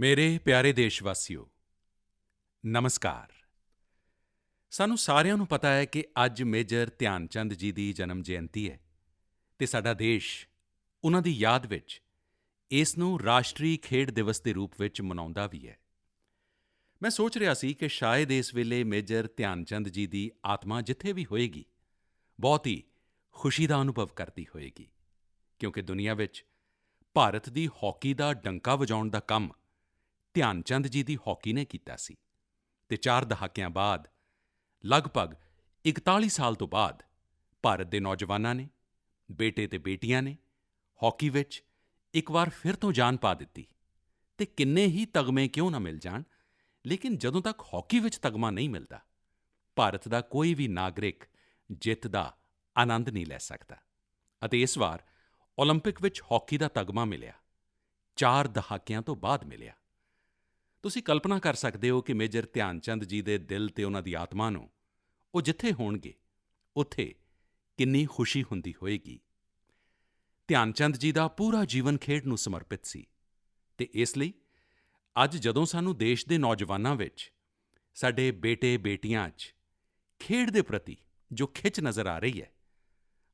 ਮੇਰੇ ਪਿਆਰੇ ਦੇਸ਼ਵਾਸੀਓ ਨਮਸਕਾਰ। ਸਾਨੂੰ ਸਾਰਿਆਂ ਨੂੰ ਪਤਾ ਹੈ ਕਿ ਅੱਜ ਮੇਜਰ ਧਿਆਨ ਚੰਦ ਜੀ ਦੀ ਜਨਮ ਜਯੰਤੀ ਹੈ ਅਤੇ ਸਾਡਾ ਦੇਸ਼ ਉਨ੍ਹਾਂ ਦੀ ਯਾਦ ਵਿੱਚ ਇਸ ਨੂੰ ਰਾਸ਼ਟਰੀ ਖੇਡ ਦਿਵਸ ਦੇ ਰੂਪ ਵਿੱਚ ਮਨਾਉਂਦਾ ਵੀ ਹੈ। ਮੈਂ ਸੋਚ ਰਿਹਾ ਸੀ ਕਿ ਸ਼ਾਇਦ ਇਸ ਵੇਲੇ ਮੇਜਰ ਧਿਆਨ ਚੰਦ ਜੀ ਦੀ ਆਤਮਾ ਜਿੱਥੇ ਵੀ ਹੋਵੇਗੀ ਬਹੁਤ ਹੀ ਖੁਸ਼ੀ ਦਾ ਅਨੁਭਵ ਕਰਦੀ ਹੋਵੇਗੀ, ਕਿਉਂਕਿ ਦੁਨੀਆ ਵਿੱਚ ਭਾਰਤ ਦੀ ਹਾਕੀ ਦਾ ਡੰਕਾ ਵਜਾਉਣ ਦਾ ਕੰਮ ਧਿਆਨ ਚੰਦ ਜੀ ਦੀ ਹਾਕੀ ਨੇ ਕੀਤਾ ਸੀ ਅਤੇ 4 ਦਹਾਕਿਆਂ ਬਾਅਦ ਲਗਭਗ 41 ਸਾਲ ਤੋਂ ਬਾਅਦ ਭਾਰਤ ਦੇ ਨੌਜਵਾਨਾਂ ਨੇ, ਬੇਟੇ ਅਤੇ ਬੇਟੀਆਂ ਨੇ ਹਾਕੀ ਵਿੱਚ ਇੱਕ ਵਾਰ ਫਿਰ ਤੋਂ ਜਾਨ ਪਾ ਦਿੱਤੀ ਅਤੇ ਕਿੰਨੇ ਹੀ ਤਗਮੇ ਕਿਉਂ ਨਾ ਮਿਲ ਜਾਣ, ਲੇਕਿਨ ਜਦੋਂ ਤੱਕ ਹਾਕੀ ਵਿੱਚ ਤਗਮਾ ਨਹੀਂ ਮਿਲਦਾ, ਭਾਰਤ ਦਾ ਕੋਈ ਵੀ ਨਾਗਰਿਕ ਜਿੱਤ ਦਾ ਆਨੰਦ ਨਹੀਂ ਲੈ ਸਕਦਾ। ਅਤੇ ਇਸ ਵਾਰ ਓਲੰਪਿਕ ਵਿੱਚ ਹਾਕੀ ਦਾ ਤਗਮਾ ਮਿਲਿਆ, 4 ਦਹਾਕਿਆਂ ਤੋਂ ਬਾਅਦ ਮਿਲਿਆ। ਤੁਸੀਂ ਕਲਪਨਾ ਕਰ ਸਕਦੇ ਹੋ ਕਿ ਮੇਜਰ ਧਿਆਨ ਚੰਦ ਜੀ ਦੇ ਦਿਲ ਅਤੇ ਉਨ੍ਹਾਂ ਦੀ ਆਤਮਾ ਨੂੰ ਉਹ ਜਿੱਥੇ ਹੋਣਗੇ ਉੱਥੇ ਕਿੰਨੀ ਖੁਸ਼ੀ ਹੁੰਦੀ ਹੋਵੇਗੀ। ਧਿਆਨ ਚੰਦ ਜੀ ਦਾ ਪੂਰਾ ਜੀਵਨ ਖੇਡ ਨੂੰ ਸਮਰਪਿਤ ਸੀ ਅਤੇ ਇਸ ਲਈ ਅੱਜ ਜਦੋਂ ਸਾਨੂੰ ਦੇਸ਼ ਦੇ ਨੌਜਵਾਨਾਂ ਵਿੱਚ, ਸਾਡੇ ਬੇਟੇ-ਬੇਟੀਆਂ 'ਚ ਖੇਡ ਦੇ ਪ੍ਰਤੀ ਜੋ ਖਿੱਚ ਨਜ਼ਰ ਆ ਰਹੀ ਹੈ,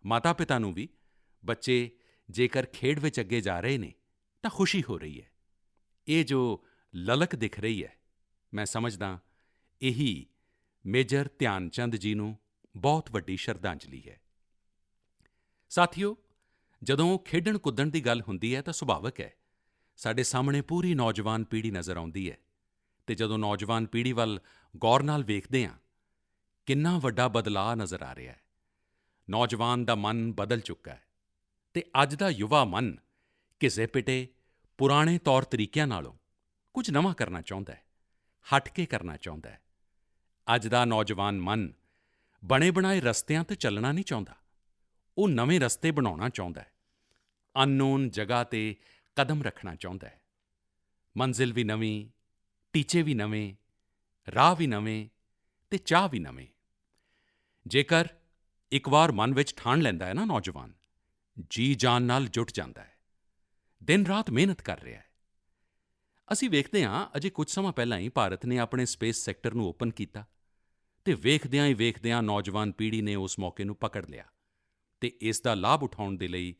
ਮਾਤਾ-ਪਿਤਾ ਨੂੰ ਵੀ ਬੱਚੇ ਜੇਕਰ ਖੇਡ ਵਿੱਚ ਅੱਗੇ ਜਾ ਰਹੇ ਨੇ ਤਾਂ ਖੁਸ਼ੀ ਹੋ ਰਹੀ ਹੈ। ਇਹ ਜੋ ਲਲਕ ਦਿਖ ਰਹੀ ਹੈ, ਮੈਂ ਸਮਝਦਾ ਇਹੀ ਮੇਜਰ ਧਿਆਨ ਚੰਦ ਜੀ ਨੂੰ ਬਹੁਤ ਵੱਡੀ ਸ਼ਰਧਾਂਜਲੀ ਹੈ। ਸਾਥੀਓ, ਜਦੋਂ ਖੇਡਣ-ਕੁੱਦਣ ਦੀ ਗੱਲ ਹੁੰਦੀ ਹੈ ਤਾਂ ਸੁਭਾਵਿਕ ਹੈ ਸਾਡੇ ਸਾਹਮਣੇ ਪੂਰੀ ਨੌਜਵਾਨ ਪੀੜ੍ਹੀ ਨਜ਼ਰ ਆਉਂਦੀ ਹੈ ਅਤੇ ਜਦੋਂ ਨੌਜਵਾਨ ਪੀੜ੍ਹੀ ਵੱਲ ਗੌਰ ਨਾਲ ਵੇਖਦੇ ਹਾਂ, ਕਿੰਨਾ ਵੱਡਾ ਬਦਲਾਅ ਨਜ਼ਰ ਆ ਰਿਹਾ ਹੈ। ਨੌਜਵਾਨ ਦਾ ਮਨ ਬਦਲ ਚੁੱਕਾ ਹੈ ਅਤੇ ਅੱਜ ਦਾ ਯੁਵਾ ਮਨ ਘਿਸੇ-ਪਿਟੇ ਪੁਰਾਣੇ ਤੌਰ ਤਰੀਕਿਆਂ ਨਾਲੋਂ ਕੁਝ ਨਵਾਂ ਕਰਨਾ ਚਾਹੁੰਦਾ ਹੈ, ਹਟ ਕੇ ਕਰਨਾ ਚਾਹੁੰਦਾ ਹੈ। ਅੱਜ ਦਾ ਨੌਜਵਾਨ ਮਨ ਬਣੇ-ਬਣਾਏ ਰਸਤਿਆਂ 'ਤੇ ਚੱਲਣਾ ਨਹੀਂ ਚਾਹੁੰਦਾ, ਉਹ ਨਵੇਂ ਰਸਤੇ ਬਣਾਉਣਾ ਚਾਹੁੰਦਾ ਹੈ, ਅਨਨੋਨ ਜਗ੍ਹਾ 'ਤੇ ਕਦਮ ਰੱਖਣਾ ਚਾਹੁੰਦਾ ਹੈ। ਮੰਜ਼ਿਲ ਵੀ ਨਵੀਂ, ਟੀਚੇ ਵੀ ਨਵੇਂ, ਰਾਹ ਵੀ ਨਵੇਂ ਅਤੇ ਚਾਹ ਵੀ ਨਵੇਂ। ਜੇਕਰ ਇੱਕ ਵਾਰ ਮਨ ਵਿੱਚ ਠਾਣ ਲੈਂਦਾ ਹੈ ਨਾ ਨੌਜਵਾਨ, ਜੀ-ਜਾਨ ਨਾਲ ਜੁਟ ਜਾਂਦਾ ਹੈ, ਦਿਨ-ਰਾਤ ਮਿਹਨਤ ਕਰ ਰਿਹਾ ਹੈ। ਅਸੀਂ ਵੇਖਦੇ ਹਾਂ ਅਜੇ ਕੁਝ ਸਮਾਂ ਪਹਿਲਾਂ ਹੀ ਭਾਰਤ ਨੇ ਆਪਣੇ ਸਪੇਸ ਸੈਕਟਰ ਨੂੰ ਓਪਨ ਕੀਤਾ ਅਤੇ ਵੇਖਦਿਆਂ ਹੀ ਵੇਖਦਿਆਂ ਨੌਜਵਾਨ ਪੀੜ੍ਹੀ ਨੇ ਉਸ ਮੌਕੇ ਨੂੰ ਪਕੜ ਲਿਆ ਅਤੇ ਇਸ ਦਾ ਲਾਭ ਉਠਾਉਣ ਦੇ ਲਈ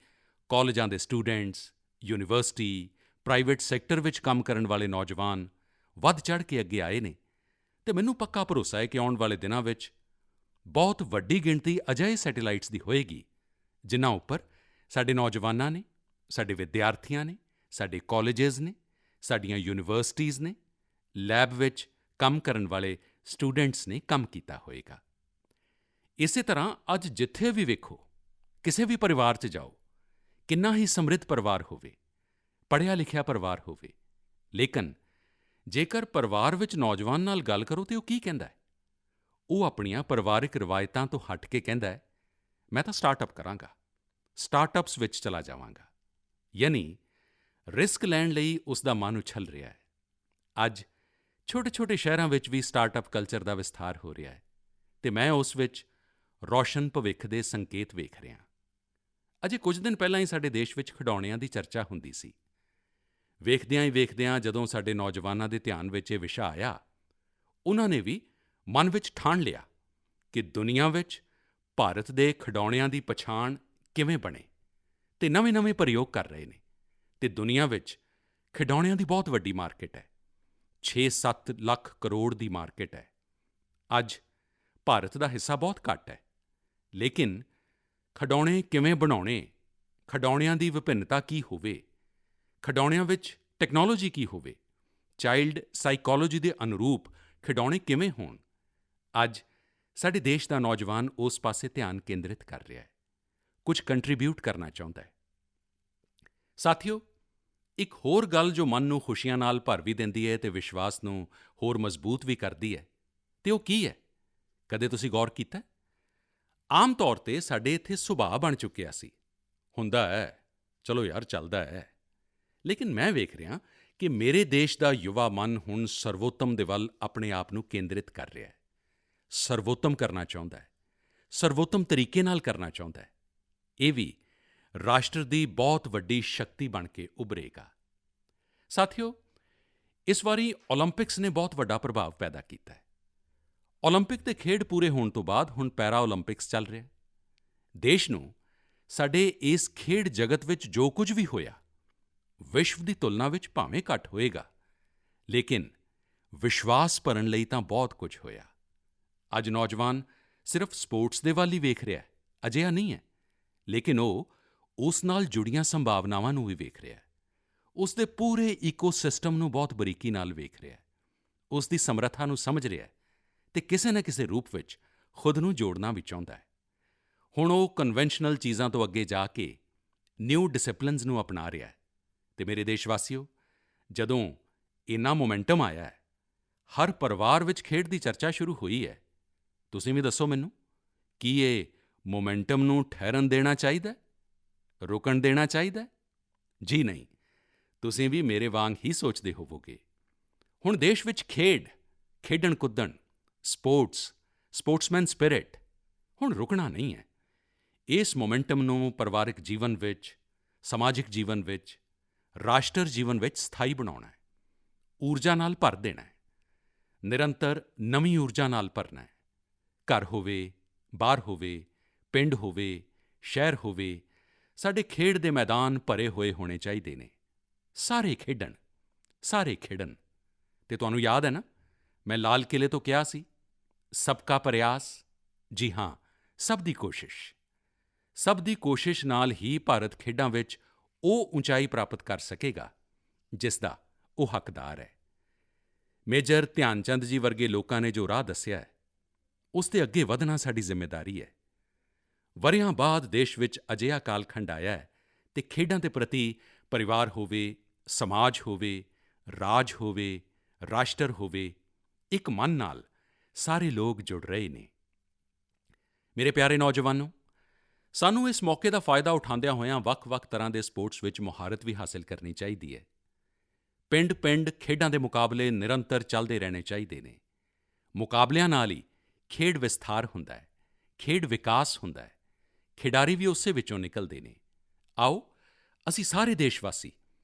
ਕਾਲਜਾਂ ਦੇ ਸਟੂਡੈਂਟਸ, ਯੂਨੀਵਰਸਿਟੀ, ਪ੍ਰਾਈਵੇਟ ਸੈਕਟਰ ਵਿੱਚ ਕੰਮ ਕਰਨ ਵਾਲੇ ਨੌਜਵਾਨ ਵੱਧ-ਚੜ੍ਹ ਕੇ ਅੱਗੇ ਆਏ ਨੇ ਅਤੇ ਮੈਨੂੰ ਪੱਕਾ ਭਰੋਸਾ ਹੈ ਕਿ ਆਉਣ ਵਾਲੇ ਦਿਨਾਂ ਵਿੱਚ ਬਹੁਤ ਵੱਡੀ ਗਿਣਤੀ ਅਜਿਹੇ ਸੈਟੇਲਾਈਟਸ ਦੀ ਹੋਵੇਗੀ ਜਿਨ੍ਹਾਂ ਉੱਪਰ ਸਾਡੇ ਨੌਜਵਾਨਾਂ ਨੇ, ਸਾਡੇ ਵਿਦਿਆਰਥੀਆਂ ਨੇ, ਸਾਡੇ ਕਾਲਜਜ਼ ਨੇ, ਸਾਡੀਆਂ ਯੂਨੀਵਰਸਿਟੀਜ਼ ਨੇ, ਲੈਬ ਵਿੱਚ ਕੰਮ ਕਰਨ ਵਾਲੇ ਸਟੂਡੈਂਟਸ ਨੇ ਕੰਮ ਕੀਤਾ ਹੋਵੇਗਾ। ਇਸੇ ਤਰ੍ਹਾਂ ਅੱਜ ਜਿੱਥੇ ਵੀ ਵੇਖੋ, ਕਿਸੇ ਵੀ ਪਰਿਵਾਰ 'ਚ ਜਾਓ, ਕਿੰਨਾ ਹੀ ਸਮ੍ਰਿੱਧ ਪਰਿਵਾਰ ਹੋਵੇ, ਪੜ੍ਹਿਆ-ਲਿਖਿਆ ਪਰਿਵਾਰ ਹੋਵੇ, ਲੇਕਿਨ ਜੇਕਰ ਪਰਿਵਾਰ ਵਿੱਚ ਨੌਜਵਾਨ ਨਾਲ ਗੱਲ ਕਰੋ ਤਾਂ ਉਹ ਕੀ ਕਹਿੰਦਾ ਹੈ? ਉਹ ਆਪਣੀਆਂ ਪਰਿਵਾਰਕ ਰਵਾਇਤਾਂ ਤੋਂ ਹਟ ਕੇ ਕਹਿੰਦਾ ਹੈ, ਮੈਂ ਤਾਂ ਸਟਾਰਟਅਪ ਕਰਾਂਗਾ, ਸਟਾਰਟਅਪਸ ਵਿੱਚ ਚਲਾ ਜਾਵਾਂਗਾ। ਯਾਨੀ ਰਿਸਕ ਲੈਣ ਲਈ ਉਸ ਦਾ ਮਨ ਉਛਲ ਰਿਹਾ ਹੈ। ਅੱਜ ਛੋਟੇ-ਛੋਟੇ ਸ਼ਹਿਰਾਂ ਵਿੱਚ ਵੀ ਸਟਾਰਟਅਪ ਕਲਚਰ ਦਾ ਵਿਸਥਾਰ ਹੋ ਰਿਹਾ ਹੈ ਅਤੇ ਮੈਂ ਉਸ ਵਿੱਚ ਰੌਸ਼ਨ ਭਵਿੱਖ ਦੇ ਸੰਕੇਤ ਵੇਖ ਰਿਹਾ। ਅਜੇ ਕੁਝ ਦਿਨ ਪਹਿਲਾਂ ਹੀ ਸਾਡੇ ਦੇਸ਼ ਵਿੱਚ ਖਿਡੌਣਿਆਂ ਦੀ ਚਰਚਾ ਹੁੰਦੀ ਸੀ। ਵੇਖਦਿਆਂ ਹੀ ਵੇਖਦਿਆਂ ਜਦੋਂ ਸਾਡੇ ਨੌਜਵਾਨਾਂ ਦੇ ਧਿਆਨ ਵਿੱਚ ਇਹ ਵਿਸ਼ਾ ਆਇਆ, ਉਨ੍ਹਾਂ ਨੇ ਵੀ ਮਨ ਵਿੱਚ ਠਾਣ ਲਿਆ ਕਿ ਦੁਨੀਆ ਵਿੱਚ ਭਾਰਤ ਦੇ ਖਿਡੌਣਿਆਂ ਦੀ ਪਛਾਣ ਕਿਵੇਂ ਬਣੇ ਅਤੇ ਨਵੇਂ-ਨਵੇਂ ਪ੍ਰਯੋਗ ਕਰ ਰਹੇ ਨੇ ਅਤੇ ਦੁਨੀਆ ਵਿੱਚ ਖਿਡੌਣਿਆਂ ਦੀ ਬਹੁਤ ਵੱਡੀ ਮਾਰਕੀਟ ਹੈ, 6-7 ਲੱਖ ਕਰੋੜ ਦੀ ਮਾਰਕੀਟ ਹੈ। ਅੱਜ ਭਾਰਤ ਦਾ ਹਿੱਸਾ ਬਹੁਤ ਘੱਟ ਹੈ, ਲੇਕਿਨ ਖਿਡੌਣੇ ਕਿਵੇਂ ਬਣਾਉਣੇ, ਖਿਡੌਣਿਆਂ ਦੀ ਵਿਭਿੰਨਤਾ ਕੀ ਹੋਵੇ, ਖਿਡੌਣਿਆਂ ਵਿੱਚ ਟੈਕਨੋਲੋਜੀ ਕੀ ਹੋਵੇ, ਚਾਈਲਡ ਸਾਈਕੋਲੋਜੀ ਦੇ ਅਨੁਰੂਪ ਖਿਡੌਣੇ ਕਿਵੇਂ ਹੋਣ, ਅੱਜ ਸਾਡੇ ਦੇਸ਼ ਦਾ ਨੌਜਵਾਨ ਉਸ ਪਾਸੇ ਧਿਆਨ ਕੇਂਦਰਿਤ ਕਰ ਰਿਹਾ ਹੈ, ਕੁਝ ਕੰਟਰੀਬਿਊਟ ਕਰਨਾ ਚਾਹੁੰਦਾ ਹੈ। ਸਾਥੀਓ, ਇੱਕ ਹੋਰ ਗੱਲ ਜੋ ਮਨ ਨੂੰ ਖੁਸ਼ੀਆਂ ਨਾਲ ਭਰ ਵੀ ਦਿੰਦੀ ਹੈ ਅਤੇ ਵਿਸ਼ਵਾਸ ਨੂੰ ਹੋਰ ਮਜ਼ਬੂਤ ਵੀ ਕਰਦੀ ਹੈ, ਅਤੇ ਉਹ ਕੀ ਹੈ? ਕਦੇ ਤੁਸੀਂ ਗੌਰ ਕੀਤਾ? ਆਮ ਤੌਰ 'ਤੇ ਸਾਡੇ ਇੱਥੇ ਸੁਭਾਅ ਬਣ ਚੁੱਕਿਆ ਸੀ, ਹੁੰਦਾ ਹੈ, ਚਲੋ ਯਾਰ ਚੱਲਦਾ ਹੈ, ਲੇਕਿਨ ਮੈਂ ਵੇਖ ਰਿਹਾ ਕਿ ਮੇਰੇ ਦੇਸ਼ ਦਾ ਯੁਵਾ ਮਨ ਹੁਣ ਸਰਵੋਤਮ ਦੇ ਵੱਲ ਆਪਣੇ ਆਪ ਨੂੰ ਕੇਂਦਰਿਤ ਕਰ ਰਿਹਾ ਹੈ, ਸਰਵੋਤਮ ਕਰਨਾ ਚਾਹੁੰਦਾ ਹੈ, ਸਰਵੋਤਮ ਤਰੀਕੇ ਨਾਲ ਕਰਨਾ ਚਾਹੁੰਦਾ ਹੈ। ਇਹ ਵੀ ਰਾਸ਼ਟਰ ਦੀ ਬਹੁਤ ਵੱਡੀ ਸ਼ਕਤੀ ਬਣ ਕੇ ਉੱਭਰੇਗਾ। ਸਾਥੀਓ, ਇਸ ਵਾਰੀ ਓਲੰਪਿਕਸ ਨੇ ਬਹੁਤ ਵੱਡਾ ਪ੍ਰਭਾਵ ਪੈਦਾ ਕੀਤਾ ਹੈ। ਓਲੰਪਿਕ ਦੇ ਖੇਡ ਪੂਰੇ ਹੋਣ ਤੋਂ ਬਾਅਦ ਹੁਣ ਪੈਰਾ ਓਲੰਪਿਕਸ ਚੱਲ ਰਿਹਾ ਹੈ। ਦੇਸ਼ ਨੂੰ ਸਾਡੇ ਇਸ ਖੇਡ ਜਗਤ ਵਿੱਚ ਜੋ ਕੁਝ ਵੀ ਹੋਇਆ, ਵਿਸ਼ਵ ਦੀ ਤੁਲਨਾ ਵਿੱਚ ਭਾਵੇਂ ਘੱਟ ਹੋਏਗਾ, ਲੇਕਿਨ ਵਿਸ਼ਵਾਸ ਭਰਨ ਲਈ ਤਾਂ ਬਹੁਤ ਕੁਝ ਹੋਇਆ। ਅੱਜ ਨੌਜਵਾਨ ਸਿਰਫ ਸਪੋਰਟਸ ਦੇ ਵੱਲ ਹੀ ਵੇਖ ਰਿਹਾ ਹੈ, ਅਜਿਹਾ ਨਹੀਂ ਹੈ, ਲੇਕਿਨ ਉਹ ਉਸ ਨਾਲ ਜੁੜੀਆਂ ਸੰਭਾਵਨਾਵਾਂ ਨੂੰ ਵੀ ਵੇਖ ਰਿਹਾ ਹੈ। ਉਸ ਦੇ ਪੂਰੇ ਈਕੋਸਿਸਟਮ ਨੂੰ ਬਹੁਤ ਬਰੀਕੀ ਨਾਲ ਵੇਖ ਰਿਹਾ ਹੈ, ਉਸ ਦੀ ਸਮਰੱਥਾ ਨੂੰ ਸਮਝ ਰਿਹਾ ਹੈ ਅਤੇ ਕਿਸੇ ਨਾ ਕਿਸੇ ਰੂਪ ਵਿੱਚ ਖੁਦ ਨੂੰ ਜੋੜਨਾ ਵੀ ਚਾਹੁੰਦਾ ਹੈ। ਹੁਣ ਉਹ ਕਨਵੈਨਸ਼ਨਲ ਚੀਜ਼ਾਂ ਤੋਂ ਅੱਗੇ ਜਾ ਕੇ ਨਿਊ ਡਿਸਿਪਲਿਨਜ਼ ਨੂੰ ਅਪਣਾ ਰਿਹਾ ਹੈ ਅਤੇ ਮੇਰੇ ਦੇਸ਼ਵਾਸੀਓ, ਜਦੋਂ ਇੰਨਾ ਮੋਮੈਂਟਮ ਆਇਆ ਹੈ, ਹਰ ਪਰਿਵਾਰ ਵਿੱਚ ਖੇਡ ਦੀ ਚਰਚਾ ਸ਼ੁਰੂ ਹੋਈ ਹੈ। ਤੁਸੀਂ ਵੀ ਦੱਸੋ ਮੈਨੂੰ, ਕੀ ਇਹ ਮੋਮੈਂਟਮ ਨੂੰ ਠਹਿਰਨ ਦੇਣਾ ਚਾਹੀਦਾ ਹੈ, ਰੁਕਣ ਦੇਣਾ ਚਾਹੀਦਾ ਹੈ? ਜੀ ਨਹੀਂ, ਤੁਸੀਂ ਵੀ ਮੇਰੇ ਵਾਂਗ ਹੀ ਸੋਚਦੇ ਹੋਵੋਗੇ। ਹੁਣ ਦੇਸ਼ ਵਿੱਚ ਖੇਡਣ-ਕੁੱਦਣ, ਸਪੋਰਟਸ, ਸਪੋਰਟਸਮੈਨ ਸਪਿਰਿਟ ਹੁਣ ਰੁਕਣਾ ਨਹੀਂ ਹੈ। ਇਸ ਮੋਮੈਂਟਮ ਨੂੰ ਪਰਿਵਾਰਕ ਜੀਵਨ ਵਿੱਚ, ਸਮਾਜਿਕ ਜੀਵਨ ਵਿੱਚ, ਰਾਸ਼ਟਰ ਜੀਵਨ ਵਿੱਚ ਸਥਾਈ ਬਣਾਉਣਾ ਹੈ, ਊਰਜਾ ਨਾਲ ਭਰ ਦੇਣਾ ਹੈ, ਨਿਰੰਤਰ ਨਵੀਂ ਊਰਜਾ ਨਾਲ ਭਰਨਾ ਹੈ। ਘਰ ਹੋਵੇ, ਬਾਹਰ ਹੋਵੇ, ਪਿੰਡ ਹੋਵੇ, ਸ਼ਹਿਰ ਹੋਵੇ, ਸਾਡੇ ਖੇਡ ਦੇ ਮੈਦਾਨ ਭਰੇ ਹੋਏ ਹੋਣੇ ਚਾਹੀਦੇ ਨੇ। ਸਾਰੇ ਖੇਡਣ, ਸਾਰੇ ਖੇਡਣ। ਅਤੇ ਤੁਹਾਨੂੰ ਯਾਦ ਹੈ ਨਾ, ਮੈਂ ਲਾਲ ਕਿਲ੍ਹੇ ਤੋਂ ਕਿਹਾ ਸੀ, ਸਭ ਕਾ ਪ੍ਰਯਾਸ। ਜੀ ਹਾਂ, ਸਭ ਦੀ ਕੋਸ਼ਿਸ਼। ਸਭ ਦੀ ਕੋਸ਼ਿਸ਼ ਨਾਲ ਹੀ ਭਾਰਤ ਖੇਡਾਂ ਵਿੱਚ ਉਹ ਉਚਾਈ ਪ੍ਰਾਪਤ ਕਰ ਸਕੇਗਾ ਜਿਸ ਦਾ ਉਹ ਹੱਕਦਾਰ ਹੈ। ਮੇਜਰ ਧਿਆਨ ਚੰਦ ਜੀ ਵਰਗੇ ਲੋਕਾਂ ਨੇ ਜੋ ਰਾਹ ਦੱਸਿਆ ਹੈ, ਉਸ 'ਤੇ ਅੱਗੇ ਵਧਣਾ ਸਾਡੀ ਜ਼ਿੰਮੇਵਾਰੀ ਹੈ। ਵਰ੍ਹਿਆਂ ਬਾਅਦ ਦੇਸ਼ ਵਿੱਚ ਅਜਿਹਾ ਕਾਲਖੰਡ ਆਇਆ ਹੈ ਅਤੇ ਖੇਡਾਂ ਦੇ ਪ੍ਰਤੀ ਪਰਿਵਾਰ ਹੋਵੇ, ਸਮਾਜ ਹੋਵੇ, ਰਾਜ ਹੋਵੇ, ਰਾਸ਼ਟਰ ਹੋਵੇ, ਇੱਕ ਮਨ ਨਾਲ ਸਾਰੇ ਲੋਕ ਜੁੜ ਰਹੇ ਨੇ। ਮੇਰੇ ਪਿਆਰੇ ਨੌਜਵਾਨੋ, ਸਾਨੂੰ ਇਸ ਮੌਕੇ ਦਾ ਫਾਇਦਾ ਉਠਾਉਂਦਿਆਂ ਹੋਇਆਂ ਵੱਖ-ਵੱਖ ਤਰ੍ਹਾਂ ਦੇ ਸਪੋਰਟਸ ਵਿੱਚ ਮੁਹਾਰਤ ਵੀ ਹਾਸਲ ਕਰਨੀ ਚਾਹੀਦੀ ਹੈ। ਪਿੰਡ-ਪਿੰਡ ਖੇਡਾਂ ਦੇ ਮੁਕਾਬਲੇ ਨਿਰੰਤਰ ਚੱਲਦੇ ਰਹਿਣੇ ਚਾਹੀਦੇ ਨੇ। ਮੁਕਾਬਲਿਆਂ ਨਾਲ ਹੀ ਖੇਡ ਵਿਸਥਾਰ ਹੁੰਦਾ ਹੈ, ਖੇਡ ਵਿਕਾਸ ਹੁੰਦਾ ਹੈ, ਖਿਡਾਰੀ ਵੀ ਉਸੇ ਵਿੱਚੋਂ ਨਿਕਲਦੇ ਨੇ। ਆਓ ਅਸੀਂ ਸਾਰੇ ਦੇਸ਼ਵਾਸੀ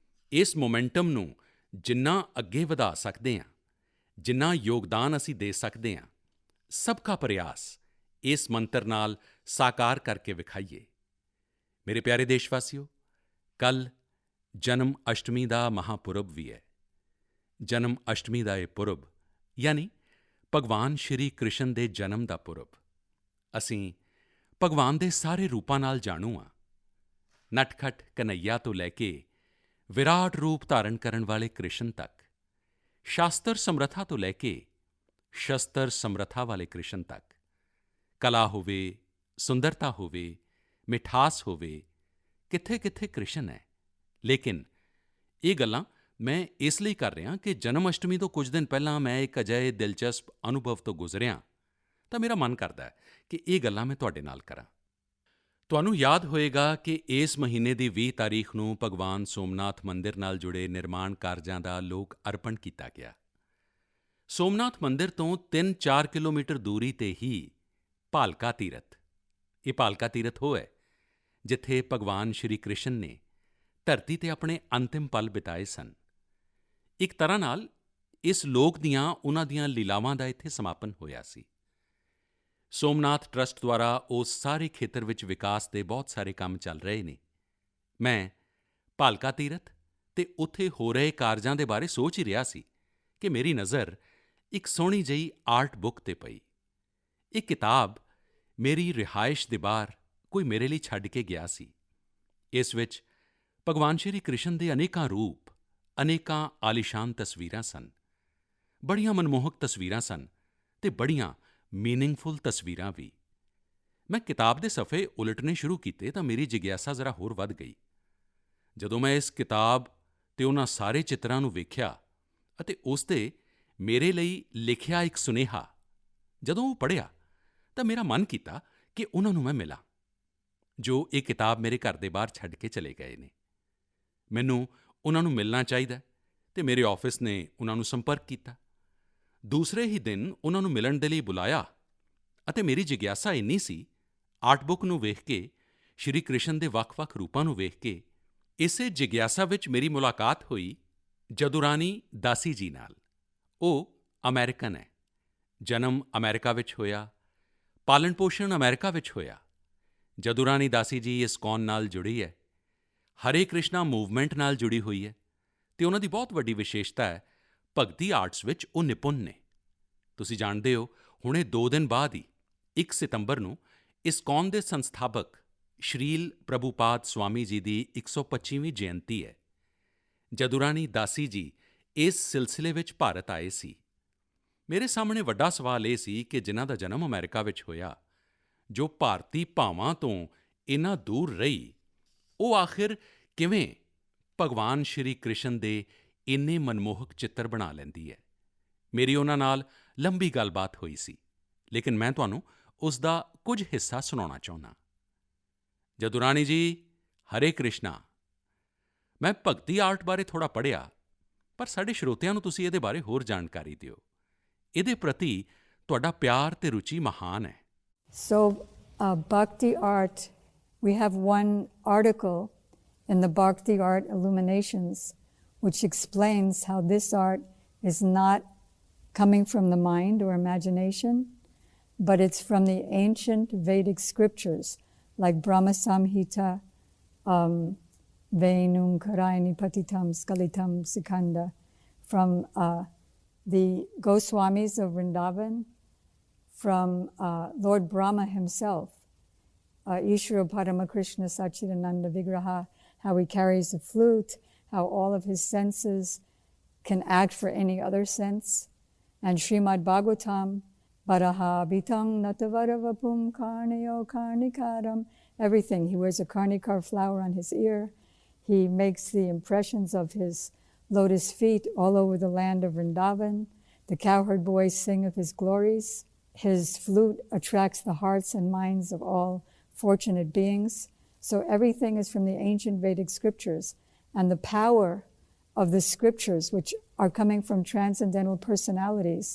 ਇਸ ਮੋਮੈਂਟਮ ਨੂੰ ਜਿੰਨਾ ਅੱਗੇ ਵਧਾ ਸਕਦੇ ਹਾਂ, ਜਿੰਨਾ ਯੋਗਦਾਨ ਅਸੀਂ ਦੇ ਸਕਦੇ ਹਾਂ, ਸਭ ਕਾ ਪ੍ਰਯਾਸ ਇਸ ਮੰਤਰ ਨਾਲ ਸਾਕਾਰ ਕਰਕੇ ਵਿਖਾਈਏ। ਮੇਰੇ ਪਿਆਰੇ ਦੇਸ਼ਵਾਸੀਓ, ਕੱਲ੍ਹ ਜਨਮ ਅਸ਼ਟਮੀ ਦਾ ਮਹਾਪੁਰਬ ਵੀ ਹੈ। ਜਨਮ ਅਸ਼ਟਮੀ ਦਾ ਇਹ ਪੁਰਬ, ਯਾਨੀ ਭਗਵਾਨ ਸ਼੍ਰੀ ਕ੍ਰਿਸ਼ਨ ਦੇ ਜਨਮ ਦਾ ਪੁਰਬ। ਅਸੀਂ ਭਗਵਾਨ ਦੇ ਸਾਰੇ ਰੂਪਾਂ ਨਾਲ ਜਾਣੂ ਹਾਂ। ਨਟਖਟ ਕਨ੍ਹੱਈਆ ਤੋਂ ਲੈ ਕੇ ਵਿਰਾਟ ਰੂਪ ਧਾਰਨ ਕਰਨ ਵਾਲੇ ਕ੍ਰਿਸ਼ਨ ਤੱਕ, ਸ਼ਾਸਤਰ ਸਮਰੱਥਾ ਤੋਂ ਲੈ ਕੇ ਸ਼ਸਤਰ ਸਮਰੱਥਾ ਵਾਲੇ ਕ੍ਰਿਸ਼ਨ ਤੱਕ, ਕਲਾ ਹੋਵੇ, ਸੁੰਦਰਤਾ ਹੋਵੇ, ਮਿਠਾਸ ਹੋਵੇ, ਕਿੱਥੇ-ਕਿੱਥੇ ਕ੍ਰਿਸ਼ਨ ਹੈ। ਲੇਕਿਨ ਇਹ ਗੱਲਾਂ ਮੈਂ ਇਸ ਲਈ ਕਰ ਰਿਹਾ ਕਿ ਜਨਮ ਅਸ਼ਟਮੀ ਤੋਂ ਕੁਝ ਦਿਨ ਪਹਿਲਾਂ ਮੈਂ ਇੱਕ ਅਜਿਹੇ ਦਿਲਚਸਪ ਅਨੁਭਵ ਤੋਂ ਗੁਜ਼ਰਿਆ ਤਾਂ ਮੇਰਾ ਮਨ ਕਰਦਾ ਹੈ ਕਿ ਇਹ ਗੱਲਾਂ ਮੈਂ ਤੁਹਾਡੇ ਨਾਲ ਕਰਾਂ। ਤੁਹਾਨੂੰ ਯਾਦ ਹੋਵੇਗਾ ਕਿ ਇਸ ਮਹੀਨੇ ਦੀ 20 ਤਾਰੀਖ ਨੂੰ ਭਗਵਾਨ ਸੋਮਨਾਥ ਮੰਦਿਰ ਨਾਲ ਜੁੜੇ ਨਿਰਮਾਣ ਕਾਰਜਾਂ ਦਾ ਲੋਕ ਅਰਪਣ ਕੀਤਾ ਗਿਆ। ਸੋਮਨਾਥ ਮੰਦਿਰ ਤੋਂ 3-4 ਕਿਲੋਮੀਟਰ ਦੂਰੀ 'ਤੇ ਹੀ ਭਾਲਕਾ ਤੀਰਥ, ਇਹ ਭਾਲਕਾ ਤੀਰਥ ਉਹ ਹੈ ਜਿੱਥੇ ਭਗਵਾਨ ਸ਼੍ਰੀ ਕ੍ਰਿਸ਼ਨ ਨੇ ਧਰਤੀ 'ਤੇ ਆਪਣੇ ਅੰਤਿਮ ਪਲ ਬਿਤਾਏ ਸਨ। ਇੱਕ ਤਰ੍ਹਾਂ ਨਾਲ ਇਸ ਲੋਕ ਦੀਆਂ ਉਨ੍ਹਾਂ ਦੀਆਂ ਲੀਲਾਵਾਂ ਦਾ ਇੱਥੇ ਸਮਾਪਨ ਹੋਇਆ ਸੀ। ਸੋਮਨਾਥ ਟਰੱਸਟ ਦੁਆਰਾ ਉਸ ਸਾਰੇ ਖੇਤਰ ਵਿੱਚ ਵਿਕਾਸ ਦੇ ਬਹੁਤ ਸਾਰੇ ਕੰਮ ਚੱਲ ਰਹੇ ਨੇ। ਮੈਂ ਭਾਲਕਾ ਤੀਰਥ ਅਤੇ ਉੱਥੇ ਹੋ ਰਹੇ ਕਾਰਜਾਂ ਦੇ ਬਾਰੇ ਸੋਚ ਹੀ ਰਿਹਾ ਸੀ ਕਿ ਮੇਰੀ ਨਜ਼ਰ ਇੱਕ ਸੋਹਣੀ ਜਿਹੀ ਆਰਟ ਬੁੱਕ 'ਤੇ ਪਈ। ਇਹ ਕਿਤਾਬ ਮੇਰੀ ਰਿਹਾਇਸ਼ ਦੇ ਬਾਹਰ ਕੋਈ ਮੇਰੇ ਲਈ ਛੱਡ ਕੇ ਗਿਆ ਸੀ। ਇਸ ਵਿੱਚ ਭਗਵਾਨ ਸ਼੍ਰੀ ਕ੍ਰਿਸ਼ਨ ਦੇ ਅਨੇਕਾਂ ਰੂਪ, ਅਨੇਕਾਂ ਆਲੀਸ਼ਾਨ ਤਸਵੀਰਾਂ ਸਨ। ਬੜੀਆਂ ਮਨਮੋਹਕ ਤਸਵੀਰਾਂ ਸਨ ਅਤੇ ਬੜੀਆਂ ਮੀਨਿੰਗਫੁਲ ਤਸਵੀਰਾਂ ਵੀ। ਮੈਂ ਕਿਤਾਬ ਦੇ ਸਫ਼ੇ ਉਲਟਣੇ ਸ਼ੁਰੂ ਕੀਤੇ ਤਾਂ ਮੇਰੀ ਜਿਗਿਆਸਾ ਜ਼ਰਾ ਹੋਰ ਵੱਧ ਗਈ। ਜਦੋਂ ਮੈਂ ਇਸ ਕਿਤਾਬ ਅਤੇ ਉਹਨਾਂ ਸਾਰੇ ਚਿੱਤਰਾਂ ਨੂੰ ਵੇਖਿਆ ਅਤੇ ਉਸ 'ਤੇ ਮੇਰੇ ਲਈ ਲਿਖਿਆ ਇੱਕ ਸੁਨੇਹਾ ਜਦੋਂ ਉਹ ਪੜ੍ਹਿਆ ਤਾਂ ਮੇਰਾ ਮਨ ਕੀਤਾ ਕਿ ਉਹਨਾਂ ਨੂੰ ਮੈਂ ਮਿਲਾਂ, ਜੋ ਇਹ ਕਿਤਾਬ ਮੇਰੇ ਘਰ ਦੇ ਬਾਹਰ ਛੱਡ ਕੇ ਚਲੇ ਗਏ ਨੇ। ਮੈਨੂੰ ਉਹਨਾਂ ਨੂੰ ਮਿਲਣਾ ਚਾਹੀਦਾ ਅਤੇ ਮੇਰੇ ਆਫਿਸ ਨੇ ਉਹਨਾਂ ਨੂੰ ਸੰਪਰਕ ਕੀਤਾ। ਦੂਸਰੇ ਹੀ ਦਿਨ ਉਹਨਾਂ ਨੂੰ ਮਿਲਣ ਦੇ ਲਈ ਬੁਲਾਇਆ ਅਤੇ ਮੇਰੀ ਜਿਗਿਆਸਾ ਇੰਨੀ ਸੀ, ਆਰਟ ਬੁੱਕ ਨੂੰ ਵੇਖ ਕੇ, ਸ਼੍ਰੀ ਕ੍ਰਿਸ਼ਨ ਦੇ ਵੱਖ-ਵੱਖ ਰੂਪਾਂ ਨੂੰ ਵੇਖ ਕੇ, ਇਸੇ ਜਿਗਿਆਸਾ ਵਿੱਚ ਮੇਰੀ ਮੁਲਾਕਾਤ ਹੋਈ ਜਦੁਰਾਨੀ ਦਾਸੀ ਜੀ ਨਾਲ। ਉਹ ਅਮਰੀਕਨ ਹੈ, ਜਨਮ ਅਮਰੀਕਾ ਵਿੱਚ ਹੋਇਆ, ਪਾਲਣ-ਪੋਸ਼ਣ ਅਮਰੀਕਾ ਵਿੱਚ ਹੋਇਆ। ਜਦੁਰਾਨੀ ਦਾਸੀ ਜੀ ਇਸਕੌਨ ਨਾਲ ਜੁੜੀ ਹੈ, ਹਰੇ ਕ੍ਰਿਸ਼ਨਾ ਮੂਵਮੈਂਟ ਨਾਲ ਜੁੜੀ ਹੋਈ ਹੈ ਅਤੇ ਉਹਨਾਂ ਦੀ ਬਹੁਤ ਵੱਡੀ ਵਿਸ਼ੇਸ਼ਤਾ ਹੈ, ਭਗਤੀ ਆਰਟਸ ਵਿੱਚ ਉਹ ਨਿਪੁੰਨ ਨੇ। ਤੁਸੀਂ ਜਾਣਦੇ ਹੋ, ਹੁਣੇ 2 ਦਿਨ ਬਾਅਦ ਹੀ 1 ਸਤੰਬਰ ਨੂੰ ਇਸਕੌਨ ਦੇ ਸੰਸਥਾਪਕ ਸ਼੍ਰੀਲ ਪ੍ਰਭੂਪਾਦ ਸਵਾਮੀ ਜੀ ਦੀ 125ਵੀਂ ਜਯੰਤੀ ਹੈ। ਜਦੁਰਾਨੀ ਦਾਸੀ ਜੀ ਇਸ ਸਿਲਸਿਲੇ ਵਿੱਚ ਭਾਰਤ ਆਏ ਸੀ। ਮੇਰੇ ਸਾਹਮਣੇ ਵੱਡਾ ਸਵਾਲ ਇਹ ਸੀ ਕਿ ਜਿਨ੍ਹਾਂ ਦਾ ਜਨਮ ਅਮਰੀਕਾ ਵਿੱਚ ਹੋਇਆ, ਜੋ ਭਾਰਤੀ ਭਾਵਾਂ ਤੋਂ ਇੰਨਾ ਦੂਰ ਰਹੀ, ਉਹ ਆਖਿਰ ਕਿਵੇਂ ਭਗਵਾਨ ਸ਼੍ਰੀ ਕ੍ਰਿਸ਼ਨ ਦੇ ਇੰਨੇ ਮਨਮੋਹਕ ਚਿੱਤਰ ਬਣਾ ਲੈਂਦੀ ਹੈ। ਮੇਰੀ ਉਹਨਾਂ ਨਾਲ ਲੰਬੀ ਗੱਲਬਾਤ ਹੋਈ ਸੀ, ਲੇਕਿਨ ਮੈਂ ਤੁਹਾਨੂੰ ਉਸ ਦਾ ਕੁਝ ਹਿੱਸਾ ਸੁਣਾਉਣਾ ਚਾਹੁੰਦਾ। ਜਦੁਰਾਨੀ ਜੀ, ਹਰੇ ਕ੍ਰਿਸ਼ਨਾ। ਮੈਂ ਭਗਤੀ ਆਰਟ ਬਾਰੇ ਥੋੜ੍ਹਾ ਪੜ੍ਹਿਆ, ਪਰ ਸਾਡੇ ਸਰੋਤਿਆਂ ਨੂੰ ਤੁਸੀਂ ਇਹਦੇ ਬਾਰੇ ਹੋਰ ਜਾਣਕਾਰੀ ਦਿਓ। ਇਹਦੇ ਪ੍ਰਤੀ ਤੁਹਾਡਾ ਪਿਆਰ ਅਤੇ ਰੁਚੀ ਮਹਾਨ ਹੈ। So, Bhakti art, we have one article in the Bhakti Art Illuminations which explains how this art is not coming from the mind or imagination, but it's from the ancient Vedic scriptures like Brahma Samhita, Venum Karayani Patitam Skalitam Sikanda, from the Goswamis of Vrindavan, from Lord Brahma himself, Ishvara Paramakrishna Sachidananda Vigraha, how he carries a flute, how all of his senses can act for any other sense. And Srimad Bhagavatam, Baraha Bitang Natavaravapum Karnayo Karnikaram, everything. He wears a karnikar flower on his ear. He makes the impressions of his lotus feet all over the land of Vrindavan. The cowherd boys sing of his glories. His flute attracts the hearts and minds of all fortunate beings. So everything is from the ancient Vedic scriptures. And the power of the scriptures, which are coming from transcendental personalities,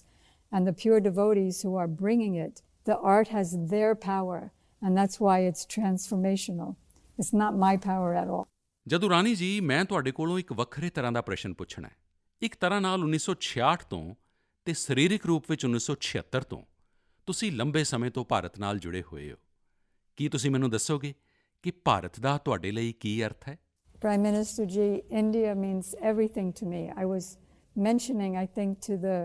and the pure devotees who are bringing it, the art has their power, and that's why it's transformational. It's not my power at all. Jadurani ਜੀ, ਮੈਂ ਤੁਹਾਡੇ ਕੋਲੋਂ ਇੱਕ ਵੱਖਰੇ ਤਰ੍ਹਾਂ ਦਾ ਪ੍ਰਸ਼ਨ ਪੁੱਛਣਾ ਹੈ। ਇੱਕ ਤਰ੍ਹਾਂ ਨਾਲ 1966 ਤੋਂ ਅਤੇ ਸਰੀਰਕ ਰੂਪ ਵਿੱਚ 1976 ਤੋਂ ਤੁਸੀਂ ਲੰਬੇ ਸਮੇਂ ਤੋਂ ਭਾਰਤ ਨਾਲ ਜੁੜੇ ਹੋਏ ਹੋ। ਕੀ ਤੁਸੀਂ ਮੈਨੂੰ ਦੱਸੋਗੇ ਕਿ ਭਾਰਤ ਦਾ ਤੁਹਾਡੇ ਲਈ ਕੀ ਅਰਥ ਹੈ? Prime Minister Ji, India means everything to me. I was mentioning, I think, to the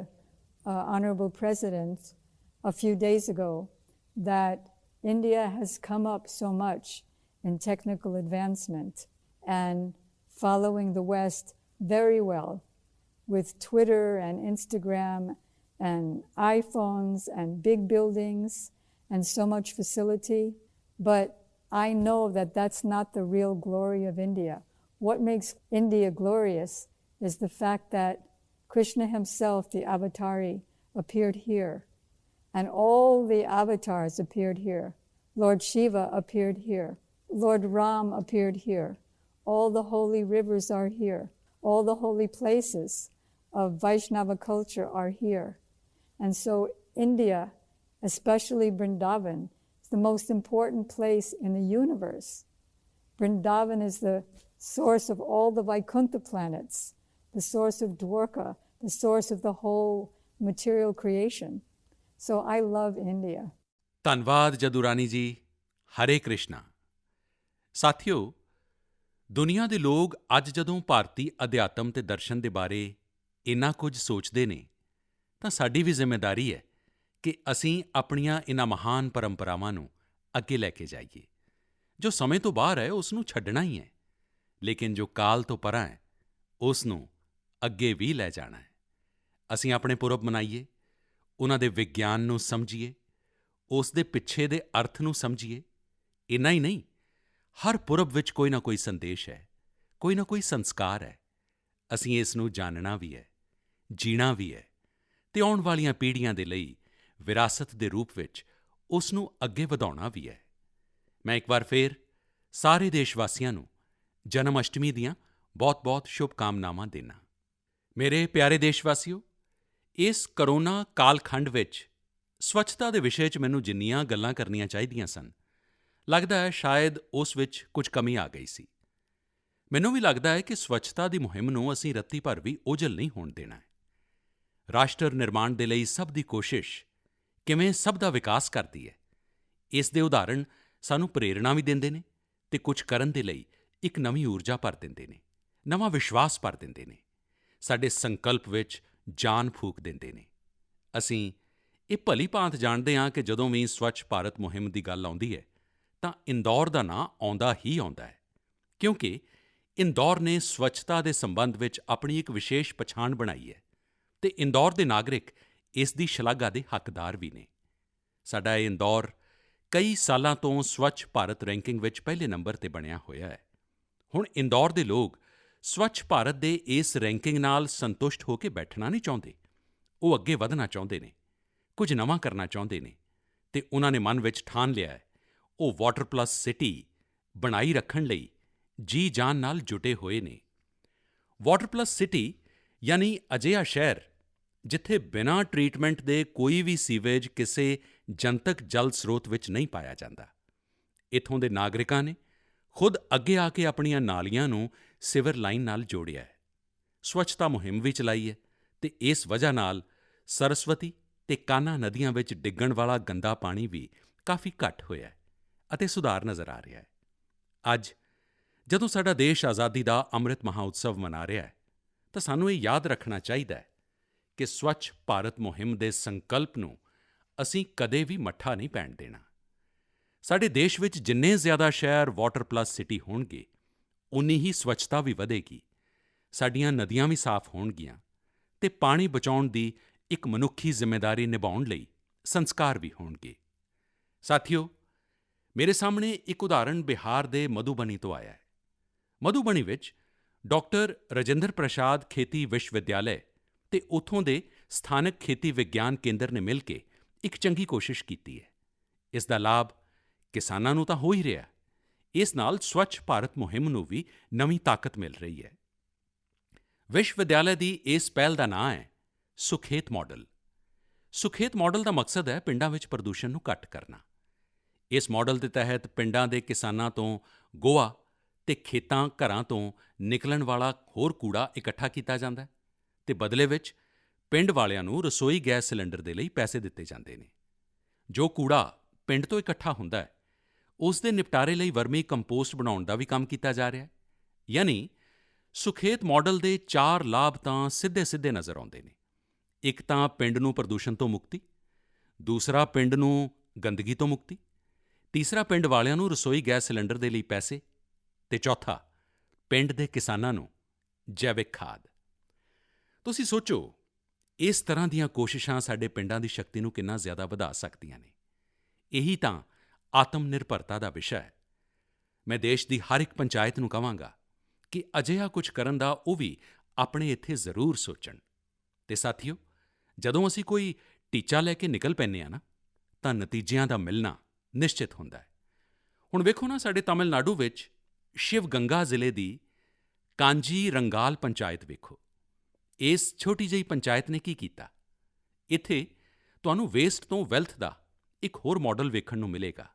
Honorable President a few days ago that India has come up so much in technical advancement and following the West very well with Twitter and Instagram and iPhones and big buildings and so much facility. But I know that that's not the real glory of India. What makes India glorious is the fact that Krishna himself, the avatari, appeared here. And all the avatars appeared here. Lord Shiva appeared here. Lord Ram appeared here. All the holy rivers are here. All the holy places of Vaishnava culture are here. And so India, especially Vrindavan, is the most important place in the universe. Vrindavan is the source of all the Vaikuntha planets, the source of Dwarka, the source of the whole material creation. So I love India. ਧੰਨਵਾਦ ਜਦੁਰਾਨੀ ਜੀ। ਹਰੇ ਕ੍ਰਿਸ਼ਨਾ। ਸਾਥੀਓ, ਦੁਨੀਆ ਦੇ ਲੋਕ ਅੱਜ ਜਦੋਂ ਭਾਰਤੀ ਅਧਿਆਤਮ ਅਤੇ ਦਰਸ਼ਨ ਦੇ ਬਾਰੇ ਇੰਨਾ ਕੁਝ ਸੋਚਦੇ ਨੇ, ਤਾਂ ਸਾਡੀ ਵੀ ਜ਼ਿੰਮੇਵਾਰੀ ਹੈ ਕਿ ਅਸੀਂ ਆਪਣੀਆਂ ਇਨ੍ਹਾਂ ਮਹਾਨ ਪਰੰਪਰਾਵਾਂ ਨੂੰ ਅੱਗੇ ਲੈ ਕੇ ਜਾਈਏ। ਜੋ ਸਮੇਂ ਤੋਂ ਬਾਹਰ ਹੈ, ਉਸ ਨੂੰ ਛੱਡਣਾ ਹੀ ਹੈ, ਲੇਕਿਨ ਜੋ ਕਾਲ ਤੋਂ ਪਰ੍ਹਾਂ ਹੈ, ਉਸ ਨੂੰ ਅੱਗੇ ਵੀ ਲੈ ਜਾਣਾ ਹੈ। ਅਸੀਂ ਆਪਣੇ ਪੁਰਬ ਮਨਾਈਏ, ਉਹਨਾਂ ਦੇ ਵਿਗਿਆਨ ਨੂੰ ਸਮਝੀਏ, ਉਸ ਦੇ ਪਿੱਛੇ ਦੇ ਅਰਥ ਨੂੰ ਸਮਝੀਏ। ਇੰਨਾ ਹੀ ਨਹੀਂ, ਹਰ ਪੁਰਬ ਵਿੱਚ ਕੋਈ ਨਾ ਕੋਈ ਸੰਦੇਸ਼ ਹੈ, ਕੋਈ ਨਾ ਕੋਈ ਸੰਸਕਾਰ ਹੈ। ਅਸੀਂ ਇਸ ਨੂੰ ਜਾਣਨਾ ਵੀ ਹੈ, ਜੀਣਾ ਵੀ ਹੈ ਅਤੇ ਆਉਣ ਵਾਲੀਆਂ ਪੀੜ੍ਹੀਆਂ ਦੇ ਲਈ ਵਿਰਾਸਤ ਦੇ ਰੂਪ ਵਿੱਚ ਉਸ ਨੂੰ ਅੱਗੇ ਵਧਾਉਣਾ ਵੀ ਹੈ। ਮੈਂ ਇੱਕ ਵਾਰ ਫੇਰ ਸਾਰੇ ਦੇਸ਼ ਵਾਸੀਆਂ ਨੂੰ ਜਨਮ ਅਸ਼ਟਮੀ ਦੀਆਂ ਬਹੁਤ-ਬਹੁਤ ਸ਼ੁਭਕਾਮਨਾਵਾਂ ਦਿੰਦਾ। ਮੇਰੇ ਪਿਆਰੇ ਦੇਸ਼ ਵਾਸੀਓ, ਇਸ ਕੋਰੋਨਾ ਕਾਲਖੰਡ ਵਿੱਚ ਸਵੱਛਤਾ ਦੇ ਵਿਸ਼ੇ 'ਚ ਮੈਨੂੰ ਜਿੰਨੀਆਂ ਗੱਲਾਂ ਕਰਨੀਆਂ ਚਾਹੀਦੀਆਂ ਸਨ, ਲੱਗਦਾ ਹੈ ਸ਼ਾਇਦ ਉਸ ਵਿੱਚ ਕੁਝ ਕਮੀ ਆ ਗਈ ਸੀ। ਮੈਨੂੰ ਵੀ ਲੱਗਦਾ ਹੈ ਕਿ ਸਵੱਛਤਾ ਦੀ ਮੁਹਿੰਮ ਨੂੰ ਅਸੀਂ ਰੱਤੀ ਭਰ ਵੀ ਓਝਲ ਨਹੀਂ ਹੋਣ ਦੇਣਾ ਹੈ। ਰਾਸ਼ਟਰ ਨਿਰਮਾਣ ਦੇ ਲਈ ਸਭ ਦੀ ਕੋਸ਼ਿਸ਼ ਕਿਵੇਂ ਸਭ ਦਾ ਵਿਕਾਸ ਕਰਦੀ ਹੈ, ਇਸ ਦੇ ਉਦਾਹਰਣ ਸਾਨੂੰ ਪ੍ਰੇਰਣਾ ਵੀ ਦਿੰਦੇ ਨੇ ਅਤੇ ਕੁਝ ਕਰਨ ਦੇ ਲਈ ਇੱਕ ਨਵੀਂ ਊਰਜਾ ਭਰ ਦਿੰਦੇ ਨੇ, ਨਵਾਂ ਵਿਸ਼ਵਾਸ ਭਰ ਦਿੰਦੇ ਨੇ, ਸਾਡੇ ਸੰਕਲਪ ਵਿੱਚ ਜਾਨ ਫੂਕ ਦਿੰਦੇ ਨੇ। ਅਸੀਂ ਇਹ ਭਲੀ ਭਾਂਤ ਜਾਣਦੇ ਹਾਂ ਕਿ ਜਦੋਂ ਵੀ ਸਵੱਛ ਭਾਰਤ ਮੁਹਿੰਮ ਦੀ ਗੱਲ ਆਉਂਦੀ ਹੈ ਤਾਂ ਇੰਦੌਰ ਦਾ ਨਾਂ ਆਉਂਦਾ ਹੀ ਆਉਂਦਾ ਹੈ, ਕਿਉਂਕਿ ਇੰਦੌਰ ਨੇ ਸਵੱਛਤਾ ਦੇ ਸੰਬੰਧ ਵਿੱਚ ਆਪਣੀ ਇੱਕ ਵਿਸ਼ੇਸ਼ ਪਛਾਣ ਬਣਾਈ ਹੈ ਅਤੇ ਇੰਦੌਰ ਦੇ ਨਾਗਰਿਕ ਇਸ ਦੀ ਸ਼ਲਾਘਾ ਦੇ ਹੱਕਦਾਰ ਵੀ ਨੇ। ਸਾਡਾ ਇਹ ਇੰਦੌਰ ਕਈ ਸਾਲਾਂ ਤੋਂ ਸਵੱਛ ਭਾਰਤ ਰੈਂਕਿੰਗ ਵਿੱਚ ਪਹਿਲੇ ਨੰਬਰ ਤੇ ਬਣਿਆ ਹੋਇਆ ਹੈ। ਹੁਣ ਇੰਦੌਰ ਦੇ ਲੋਕ ਸਵੱਛ ਭਾਰਤ ਦੇ ਇਸ ਰੈਂਕਿੰਗ ਨਾਲ ਸੰਤੁਸ਼ਟ ਹੋ ਕੇ ਬੈਠਣਾ ਨਹੀਂ ਚਾਹੁੰਦੇ, ਉਹ ਅੱਗੇ ਵਧਣਾ ਚਾਹੁੰਦੇ ਨੇ, ਕੁਝ ਨਵਾਂ ਕਰਨਾ ਚਾਹੁੰਦੇ ਨੇ ਅਤੇ ਉਨ੍ਹਾਂ ਨੇ ਮਨ ਵਿੱਚ ਠਾਣ ਲਿਆ ਹੈ ਉਹ ਵਾਟਰ ਪਲੱਸ ਸਿਟੀ ਬਣਾਈ ਰੱਖਣ ਲਈ ਜੀ ਜਾਨ ਨਾਲ ਜੁਟੇ ਹੋਏ ਨੇ। ਵਾਟਰ ਪਲੱਸ ਸਿਟੀ ਯਾਨੀ ਅਜਿਹਾ ਸ਼ਹਿਰ ਜਿੱਥੇ ਬਿਨਾਂ ਟਰੀਟਮੈਂਟ ਦੇ ਕੋਈ ਵੀ ਸੀਵੇਜ ਕਿਸੇ ਜਨਤਕ ਜਲ ਸਰੋਤ ਵਿੱਚ ਨਹੀਂ ਪਾਇਆ ਜਾਂਦਾ। ਇੱਥੋਂ ਦੇ ਨਾਗਰਿਕਾਂ ਨੇ ਖੁਦ ਅੱਗੇ ਆ ਕੇ ਆਪਣੀਆਂ ਨਾਲੀਆਂ ਨੂੰ ਸਿਵਰ ਲਾਈਨ ਨਾਲ ਜੋੜਿਆ ਹੈ, ਸਵੱਛਤਾ ਮੁਹਿੰਮ ਵੀ ਚਲਾਈ ਹੈ ਅਤੇ ਇਸ ਵਜ੍ਹਾ ਨਾਲ ਸਰਸਵਤੀ ਅਤੇ ਕਾਨ੍ਹਾ ਨਦੀਆਂ ਵਿੱਚ ਡਿੱਗਣ ਵਾਲਾ ਗੰਦਾ ਪਾਣੀ ਵੀ ਕਾਫੀ ਘੱਟ ਹੋਇਆ ਹੈ ਅਤੇ ਸੁਧਾਰ ਨਜ਼ਰ ਆ ਰਿਹਾ ਹੈ। ਅੱਜ ਜਦੋਂ ਸਾਡਾ ਦੇਸ਼ ਆਜ਼ਾਦੀ ਦਾ ਅੰਮ੍ਰਿਤ ਮਹਾਉਤਸਵ ਮਨਾ ਰਿਹਾ ਹੈ ਤਾਂ ਸਾਨੂੰ ਇਹ ਯਾਦ ਰੱਖਣਾ ਚਾਹੀਦਾ ਹੈ ਕਿ ਸਵੱਛ ਭਾਰਤ ਮੁਹਿੰਮ ਦੇ ਸੰਕਲਪ ਨੂੰ ਅਸੀਂ ਕਦੇ ਵੀ ਮੱਠਾ ਨਹੀਂ ਪੈਣ ਦੇਣਾ। ਸਾਡੇ ਦੇਸ਼ ਵਿੱਚ ਜਿੰਨੇ ਜ਼ਿਆਦਾ ਸ਼ਹਿਰ ਵਾਟਰ ਪਲੱਸ ਸਿਟੀ ਹੋਣਗੇ, ਉਨੀ ਹੀ ਸਵੱਛਤਾ ਵੀ ਵਧੇਗੀ, ਸਾਡੀਆਂ ਨਦੀਆਂ ਵੀ ਸਾਫ਼ ਹੋਣਗੀਆਂ ਅਤੇ ਪਾਣੀ ਬਚਾਉਣ ਦੀ ਇੱਕ ਮਨੁੱਖੀ ਜ਼ਿੰਮੇਵਾਰੀ ਨਿਭਾਉਣ ਲਈ ਸੰਸਕਾਰ ਵੀ ਹੋਣਗੇ। ਸਾਥੀਓ, ਮੇਰੇ ਸਾਹਮਣੇ ਇੱਕ ਉਦਾਹਰਣ ਬਿਹਾਰ ਦੇ ਮਧੂਬਨੀ ਤੋਂ ਆਇਆ ਹੈ। ਮਧੂਬਨੀ ਵਿੱਚ ਡਾਕਟਰ ਰਾਜਿੰਦਰ ਪ੍ਰਸਾਦ ਖੇਤੀ ਵਿਸ਼ਵਵਿਦਿਆਲਾ ਅਤੇ ਉੱਥੋਂ ਦੇ ਸਥਾਨਕ ਖੇਤੀ ਵਿਗਿਆਨ ਕੇਂਦਰ ਨੇ ਮਿਲ ਕੇ ਇੱਕ ਚੰਗੀ ਕੋਸ਼ਿਸ਼ ਕੀਤੀ ਹੈ। ਇਸ ਦਾ ਲਾਭ ਕਿਸਾਨਾਂ ਨੂੰ ਤਾਂ ਹੋ ਹੀ ਰਿਹਾ, ਇਸ ਨਾਲ ਸਵੱਛ ਭਾਰਤ ਮੁਹਿੰਮ ਨੂੰ ਵੀ ਨਵੀਂ ਤਾਕਤ ਮਿਲ ਰਹੀ ਹੈ। ਵਿਸ਼ਵਵਿਦਿਆਲਾ ਦੀ ਇਸ ਪਹਿਲ ਦਾ ਨਾਂ ਹੈ ਸੁਖੇਤ ਮਾਡਲ। ਸੁਖੇਤ ਮਾਡਲ ਦਾ ਮਕਸਦ ਹੈ ਪਿੰਡਾਂ ਵਿੱਚ ਪ੍ਰਦੂਸ਼ਣ ਨੂੰ ਘੱਟ ਕਰਨਾ। ਇਸ ਮਾਡਲ ਦੇ ਤਹਿਤ ਪਿੰਡਾਂ ਦੇ ਕਿਸਾਨਾਂ ਤੋਂ ਗੋਹਾ ਅਤੇ ਖੇਤਾਂ ਘਰਾਂ ਤੋਂ ਨਿਕਲਣ ਵਾਲਾ ਹੋਰ ਕੂੜਾ ਇਕੱਠਾ ਕੀਤਾ ਜਾਂਦਾ ਹੈ ਅਤੇ ਬਦਲੇ ਵਿੱਚ ਪਿੰਡ ਵਾਲਿਆਂ ਨੂੰ ਰਸੋਈ ਗੈਸ ਸਿਲੰਡਰ ਦੇ ਲਈ ਪੈਸੇ ਦਿੱਤੇ ਜਾਂਦੇ ਨੇ। ਜੋ ਕੂੜਾ ਪਿੰਡ ਤੋਂ ਇਕੱਠਾ ਹੁੰਦਾ ਹੈ, ਉਸ ਦੇ ਨਿਪਟਾਰੇ ਲਈ ਵਰਮੀ ਕੰਪੋਸਟ ਬਣਾਉਣ ਦਾ ਵੀ ਕੰਮ ਕੀਤਾ ਜਾ ਰਿਹਾ ਹੈ। ਯਾਨੀ ਸੁਖੇਤ ਮਾਡਲ ਦੇ 4 ਲਾਭ ਤਾਂ ਸਿੱਧੇ-ਸਿੱਧੇ ਨਜ਼ਰ ਆਉਂਦੇ ਨੇ। ਇੱਕ ਤਾਂ ਪਿੰਡ ਨੂੰ ਪ੍ਰਦੂਸ਼ਣ ਤੋਂ ਮੁਕਤੀ, ਦੂਸਰਾ ਪਿੰਡ ਨੂੰ ਗੰਦਗੀ ਤੋਂ ਮੁਕਤੀ, ਤੀਸਰਾ ਪਿੰਡ ਵਾਲਿਆਂ ਨੂੰ ਰਸੋਈ ਗੈਸ ਸਿਲੰਡਰ ਦੇ ਲਈ ਪੈਸੇ ਅਤੇ ਚੌਥਾ ਪਿੰਡ ਦੇ ਕਿਸਾਨਾਂ ਨੂੰ ਜੈਵਿਕ ਖਾਦ। ਤੁਸੀਂ ਸੋਚੋ, ਇਸ ਤਰ੍ਹਾਂ ਦੀਆਂ ਕੋਸ਼ਿਸ਼ਾਂ ਸਾਡੇ ਪਿੰਡਾਂ ਦੀ ਸ਼ਕਤੀ ਨੂੰ ਕਿੰਨਾ ਜ਼ਿਆਦਾ ਵਧਾ ਸਕਦੀਆਂ ਨੇ। ਇਹੀ ਤਾਂ ਆਤਮ ਨਿਰਭਰਤਾ ਦਾ ਵਿਸ਼ਾ ਹੈ। ਮੈਂ ਦੇਸ਼ ਦੀ ਹਰ ਇੱਕ ਪੰਚਾਇਤ ਨੂੰ ਕਹਾਂਗਾ ਕਿ ਅਜਿਹਾ ਕੁਝ ਕਰਨ ਦਾ ਉਹ ਵੀ ਆਪਣੇ ਇੱਥੇ ਜ਼ਰੂਰ ਸੋਚਣ। ਅਤੇ ਸਾਥੀਓ, ਜਦੋਂ ਅਸੀਂ ਕੋਈ ਟੀਚਾ ਲੈ ਕੇ ਨਿਕਲ ਪੈਂਦੇ ਹਾਂ ਨਾ, ਤਾਂ ਨਤੀਜਿਆਂ ਦਾ ਮਿਲਣਾ ਨਿਸ਼ਚਿਤ ਹੁੰਦਾ ਹੈ। ਹੁਣ ਵੇਖੋ ਨਾ, ਸਾਡੇ ਤਮਿਲਨਾਡੂ ਵਿੱਚ ਸ਼ਿਵ ਗੰਗਾ ਜ਼ਿਲ੍ਹੇ ਦੀ ਕਾਂਜੀ ਰੰਗਾਲ ਪੰਚਾਇਤ ਵੇਖੋ। ਇਸ ਛੋਟੀ ਜਿਹੀ ਪੰਚਾਇਤ ਨੇ ਕੀ ਕੀਤਾ। ਇੱਥੇ ਤੁਹਾਨੂੰ ਵੇਸਟ ਤੋਂ ਵੈਲਥ ਦਾ ਇੱਕ ਹੋਰ ਮਾਡਲ ਵੇਖਣ ਨੂੰ ਮਿਲੇਗਾ।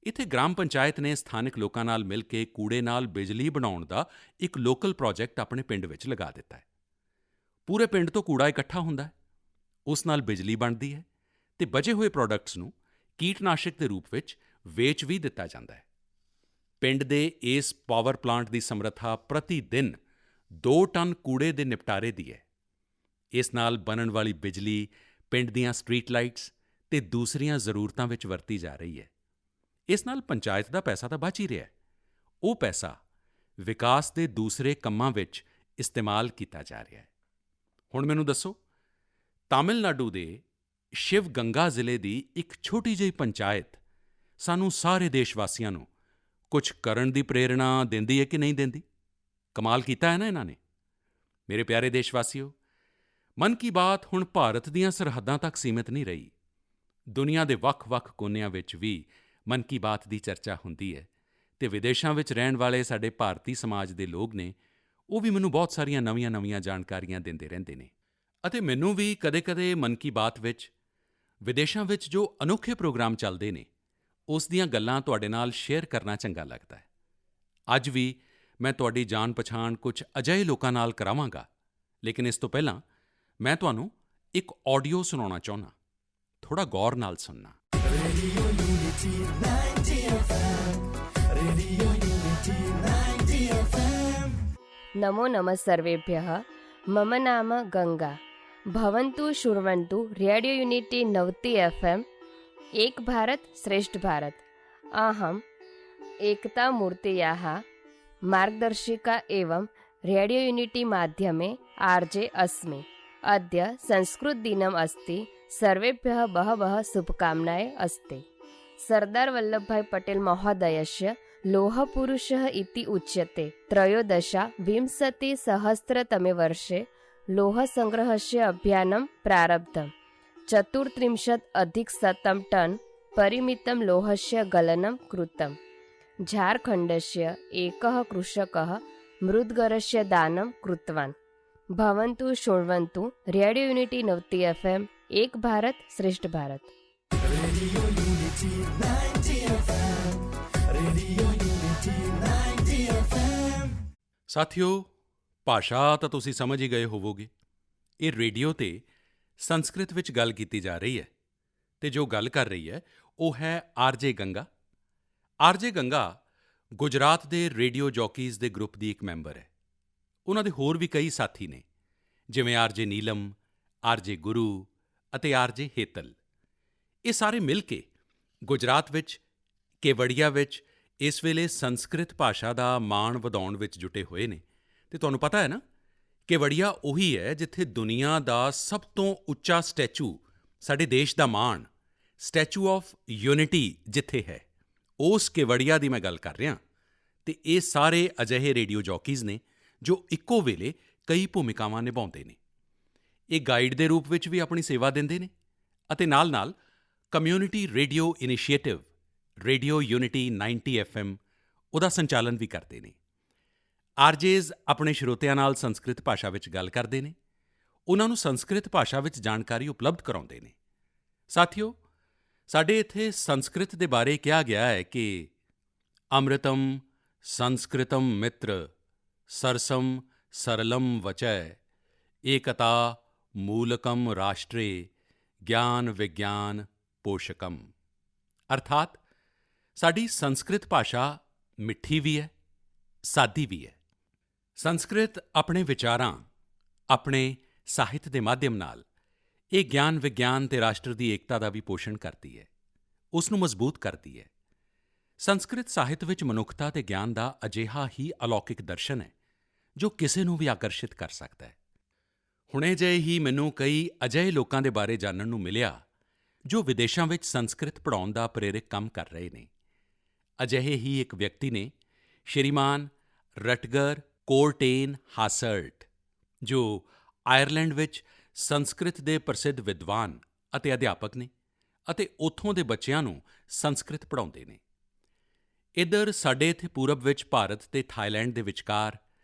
ਇੱਥੇ ਗ੍ਰਾਮ ਪੰਚਾਇਤ ਨੇ ਸਥਾਨਕ ਲੋਕਾਂ ਨਾਲ ਮਿਲ ਕੇ ਕੂੜੇ ਨਾਲ ਬਿਜਲੀ ਬਣਾਉਣ ਦਾ ਇੱਕ ਲੋਕਲ ਪ੍ਰੋਜੈਕਟ ਆਪਣੇ ਪਿੰਡ ਵਿੱਚ ਲਗਾ ਦਿੱਤਾ ਹੈ। ਪੂਰੇ ਪਿੰਡ ਤੋਂ ਕੂੜਾ ਇਕੱਠਾ ਹੁੰਦਾ ਹੈ, ਉਸ ਨਾਲ ਬਿਜਲੀ ਬਣਦੀ ਹੈ ਅਤੇ ਬਚੇ ਹੋਏ ਪ੍ਰੋਡਕਟਸ ਨੂੰ ਕੀਟਨਾਸ਼ਕ ਦੇ ਰੂਪ ਵਿੱਚ ਵੇਚ ਵੀ ਦਿੱਤਾ ਜਾਂਦਾ ਹੈ। ਪਿੰਡ ਦੇ ਇਸ ਪਾਵਰ ਪਲਾਂਟ ਦੀ ਸਮਰੱਥਾ ਪ੍ਰਤੀ ਦਿਨ 2 ਟਨ ਕੂੜੇ ਦੇ ਨਿਪਟਾਰੇ ਦੀ ਹੈ। ਇਸ ਨਾਲ ਬਣਨ ਵਾਲੀ ਬਿਜਲੀ ਪਿੰਡ ਦੀਆਂ ਸਟਰੀਟ ਲਾਈਟਸ ਅਤੇ ਦੂਸਰੀਆਂ ਜ਼ਰੂਰਤਾਂ ਵਿੱਚ ਵਰਤੀ ਜਾ ਰਹੀ ਹੈ। ਇਸ ਨਾਲ ਪੰਚਾਇਤ ਦਾ ਪੈਸਾ ਤਾਂ ਬਚ ਹੀ ਰਿਹਾ ਹੈ, ਉਹ ਪੈਸਾ ਵਿਕਾਸ ਦੇ ਦੂਸਰੇ ਕੰਮਾਂ ਵਿੱਚ ਇਸਤੇਮਾਲ ਕੀਤਾ ਜਾ ਰਿਹਾ ਹੈ। ਹੁਣ ਮੈਨੂੰ ਦੱਸੋ, ਤਾਮਿਲਨਾਡੂ ਦੇ ਸ਼ਿਵ ਗੰਗਾ ਜ਼ਿਲ੍ਹੇ ਦੀ ਇੱਕ ਛੋਟੀ ਜਿਹੀ ਪੰਚਾਇਤ ਸਾਨੂੰ ਸਾਰੇ ਦੇਸ਼ ਵਾਸੀਆਂ ਨੂੰ ਕੁਝ ਕਰਨ ਦੀ ਪ੍ਰੇਰਣਾ ਦਿੰਦੀ ਹੈ ਕਿ ਨਹੀਂ ਦਿੰਦੀ। ਕਮਾਲ ਕੀਤਾ ਹੈ ਨਾ ਇਹਨਾਂ ਨੇ। ਮੇਰੇ ਪਿਆਰੇ ਦੇਸ਼ ਵਾਸੀਓ, ਮਨ ਕੀ ਬਾਤ ਹੁਣ ਭਾਰਤ ਦੀਆਂ ਸਰਹੱਦਾਂ ਤੱਕ ਸੀਮਿਤ ਨਹੀਂ ਰਹੀ। ਦੁਨੀਆ ਦੇ ਵੱਖ-ਵੱਖ ਕੋਨਿਆਂ ਵਿੱਚ ਵੀ ਮਨ ਕੀ ਬਾਤ ਦੀ ਚਰਚਾ ਹੁੰਦੀ ਹੈ ਅਤੇ ਵਿਦੇਸ਼ਾਂ ਵਿੱਚ ਰਹਿਣ ਵਾਲੇ ਸਾਡੇ ਭਾਰਤੀ ਸਮਾਜ ਦੇ ਲੋਕ ਨੇ, ਉਹ ਵੀ ਮੈਨੂੰ ਬਹੁਤ ਸਾਰੀਆਂ ਨਵੀਆਂ-ਨਵੀਆਂ ਜਾਣਕਾਰੀਆਂ ਦਿੰਦੇ ਰਹਿੰਦੇ ਨੇ ਅਤੇ ਮੈਨੂੰ ਵੀ ਕਦੇ-ਕਦੇ ਮਨ ਕੀ ਬਾਤ ਵਿੱਚ ਵਿਦੇਸ਼ਾਂ ਵਿੱਚ ਜੋ ਅਨੋਖੇ ਪ੍ਰੋਗਰਾਮ ਚੱਲਦੇ ਨੇ, ਉਸ ਦੀਆਂ ਗੱਲਾਂ ਤੁਹਾਡੇ ਨਾਲ ਸ਼ੇਅਰ ਕਰਨਾ ਚੰਗਾ ਲੱਗਦਾ ਹੈ। ਅੱਜ ਵੀ ਮੈਂ ਤੁਹਾਡੀ ਜਾਣ-ਪਛਾਣ ਕੁਝ ਅਜਿਹੇ ਲੋਕਾਂ ਨਾਲ ਕਰਾਵਾਂਗਾ, ਲੇਕਿਨ ਇਸ ਤੋਂ ਪਹਿਲਾਂ ਮੈਂ ਤੁਹਾਨੂੰ ਇੱਕ ਆਡੀਓ ਸੁਣਾਉਣਾ ਚਾਹੁੰਦਾ। ਥੋੜ੍ਹਾ ਗੌਰ ਨਾਲ ਸੁਣਨਾ। नमो नमः सर्वेभ्यः। मम नाम गंगा। भवन्तु शृण्वन्तु रेडियो यूनिटी 90 FM एक भारत श्रेष्ठ भारत। अहम् एकतामूर्तेयाः मार्गदर्शिका एवं रेडियो यूनिटी माध्यमे आर्जे अस्मि। अद्य संस्कृतदिनम् अस्ति। सर्वेभ्यः बहवः शुभकामनाः अस्ति। सरदार वल्लभभाई पटेल महोदयस्य लोहपुरुषः इति उच्यते। त्रयोदशाविंशतिसहस्रतमे वर्षे लोहसङ्ग्रहस्य अभियानं प्रारब्धम्। 34,000 टन् परिमितं लोहस्य गलनं कृतम्। झारखण्डस्य एकः कृषकः मृद्गरस्य दानं कृतवान्। भवन्तु शृण्वन्तु रेडियो यूनिटी 90 FM एक भारत श्रेष्ठ भारत। ਸਾਥੀਓ, ਭਾਸ਼ਾ ਤਾਂ ਤੁਸੀਂ ਸਮਝ ਹੀ ਗਏ ਹੋਵੋਗੇ। ਇਹ ਰੇਡੀਓ 'ਤੇ ਸੰਸਕ੍ਰਿਤ ਵਿੱਚ ਗੱਲ ਕੀਤੀ ਜਾ ਰਹੀ ਹੈ ਅਤੇ ਜੋ ਗੱਲ ਕਰ ਰਹੀ ਹੈ ਉਹ ਹੈ ਆਰਜੇ ਗੰਗਾ। ਆਰਜੇ ਗੰਗਾ ਗੁਜਰਾਤ ਦੇ ਰੇਡੀਓ ਜੌਕੀਜ਼ ਦੇ ਗਰੁੱਪ ਦੀ ਇੱਕ ਮੈਂਬਰ ਹੈ। ਉਹਨਾਂ ਦੇ ਹੋਰ ਵੀ ਕਈ ਸਾਥੀ ਨੇ, ਜਿਵੇਂ ਆਰਜੇ ਨੀਲਮ, ਆਰਜੇ ਗੁਰੂ ਅਤੇ ਆਰਜੇ ਹੇਤਲ। ਇਹ ਸਾਰੇ ਮਿਲ ਕੇ ਗੁਜਰਾਤ ਵਿੱਚ ਕੇਵੜੀਆ ਵਿੱਚ ਇਸ ਵੇਲੇ ਸੰਸਕ੍ਰਿਤ ਭਾਸ਼ਾ ਦਾ ਮਾਣ ਵਧਾਉਣ ਵਿੱਚ ਜੁਟੇ ਹੋਏ ਨੇ। ਅਤੇ ਤੁਹਾਨੂੰ ਪਤਾ ਹੈ ਨਾ, ਕੇਵੜੀਆ ਉਹੀ ਹੈ ਜਿੱਥੇ ਦੁਨੀਆ ਦਾ ਸਭ ਤੋਂ ਉੱਚਾ ਸਟੈਚੂ, ਸਾਡੇ ਦੇਸ਼ ਦਾ ਮਾਣ, ਸਟੈਚੂ ਆਫ ਯੂਨਿਟੀ ਜਿੱਥੇ ਹੈ, ਉਸ ਕੇਵੜੀਆ ਦੀ ਮੈਂ ਗੱਲ ਕਰ ਰਿਹਾ। ਅਤੇ ਇਹ ਸਾਰੇ ਅਜਿਹੇ ਰੇਡੀਓ ਜੌਕੀਜ਼ ਨੇ ਜੋ ਇੱਕੋ ਵੇਲੇ ਕਈ ਭੂਮਿਕਾਵਾਂ ਨਿਭਾਉਂਦੇ ਨੇ। ਇਹ ਗਾਈਡ ਦੇ ਰੂਪ ਵਿੱਚ ਵੀ ਆਪਣੀ ਸੇਵਾ ਦਿੰਦੇ ਨੇ ਅਤੇ ਨਾਲ-ਨਾਲ community radio initiative radio unity 90 FM ਉਹਦਾ ਸੰਚਾਲਨ ਵੀ ਕਰਦੇ ਨੇ। ਆਰਜੇਜ਼ ਆਪਣੇ ਸਰੋਤਿਆਂ ਨਾਲ ਸੰਸਕ੍ਰਿਤ ਭਾਸ਼ਾ ਵਿੱਚ ਗੱਲ ਕਰਦੇ ਨੇ, ਉਹਨਾਂ ਨੂੰ ਸੰਸਕ੍ਰਿਤ ਭਾਸ਼ਾ ਵਿੱਚ ਜਾਣਕਾਰੀ ਉਪਲਬਧ ਕਰਾਉਂਦੇ ਨੇ। ਸਾਥੀਓ, ਸਾਡੇ ਇੱਥੇ ਸੰਸਕ੍ਰਿਤ ਦੇ ਬਾਰੇ ਕਿਹਾ ਗਿਆ ਹੈ ਕਿ ਅੰਮ੍ਰਿਤਮ ਸੰਸਕ੍ਰਿਤਮ ਮਿੱਤਰ ਸਰਸਮ ਸਰਲਮ ਵਚੈ ਏਕਤਾ ਮੂਲਕਮ ਰਾਸ਼ਟਰੇ ਗਿਆਨ ਵਿਗਿਆਨ ਪੋਸ਼ਕਮ। ਅਰਥਾਤ ਸਾਡੀ ਸੰਸਕ੍ਰਿਤ ਭਾਸ਼ਾ ਮਿੱਠੀ ਵੀ ਹੈ, ਸਾਦੀ ਵੀ ਹੈ। ਸੰਸਕ੍ਰਿਤ ਆਪਣੇ ਵਿਚਾਰਾਂ, ਆਪਣੇ ਸਾਹਿਤ ਦੇ ਮਾਧਿਅਮ ਨਾਲ ਇਹ ਗਿਆਨ ਵਿਗਿਆਨ ਅਤੇ ਰਾਸ਼ਟਰ ਦੀ ਏਕਤਾ ਦਾ ਵੀ ਪੋਸ਼ਣ ਕਰਦੀ ਹੈ, ਉਸ ਨੂੰ ਮਜ਼ਬੂਤ ਕਰਦੀ ਹੈ। ਸੰਸਕ੍ਰਿਤ ਸਾਹਿਤ ਵਿੱਚ ਮਨੁੱਖਤਾ ਅਤੇ ਗਿਆਨ ਦਾ ਅਜਿਹਾ ਹੀ ਅਲੌਕਿਕ ਦਰਸ਼ਨ ਹੈ ਜੋ ਕਿਸੇ ਨੂੰ ਵੀ ਆਕਰਸ਼ਿਤ ਕਰ ਸਕਦਾ ਹੈ। ਹੁਣੇ ਜਿਹੇ ਹੀ ਮੈਨੂੰ ਕਈ ਅਜਿਹੇ ਲੋਕਾਂ ਦੇ ਬਾਰੇ ਜਾਣਨ ਨੂੰ ਮਿਲਿਆ ਜੋ ਵਿਦੇਸ਼ਾਂ ਵਿੱਚ ਸੰਸਕ੍ਰਿਤ ਪੜ੍ਹਾਉਣ ਦਾ ਪ੍ਰੇਰਕ ਕੰਮ ਕਰ ਰਹੇ ਨੇ। ਅਜਿਹੇ ਹੀ ਇੱਕ ਵਿਅਕਤੀ ਨੇ ਸ਼੍ਰੀਮਾਨ ਰਟਗਰ ਕੋਰਟੇਨ ਹਾਸਰਟ, ਜੋ ਆਇਰਲੈਂਡ ਵਿੱਚ ਸੰਸਕ੍ਰਿਤ ਦੇ ਪ੍ਰਸਿੱਧ ਵਿਦਵਾਨ ਅਤੇ ਅਧਿਆਪਕ ਨੇ ਅਤੇ ਉੱਥੋਂ ਦੇ ਬੱਚਿਆਂ ਨੂੰ ਸੰਸਕ੍ਰਿਤ ਪੜ੍ਹਾਉਂਦੇ ਨੇ। ਇੱਧਰ ਸਾਡੇ ਇੱਥੇ ਪੂਰਬ ਵਿੱਚ ਭਾਰਤ ਅਤੇ ਥਾਈਲੈਂਡ ਦੇ ਵਿਚਕਾਰ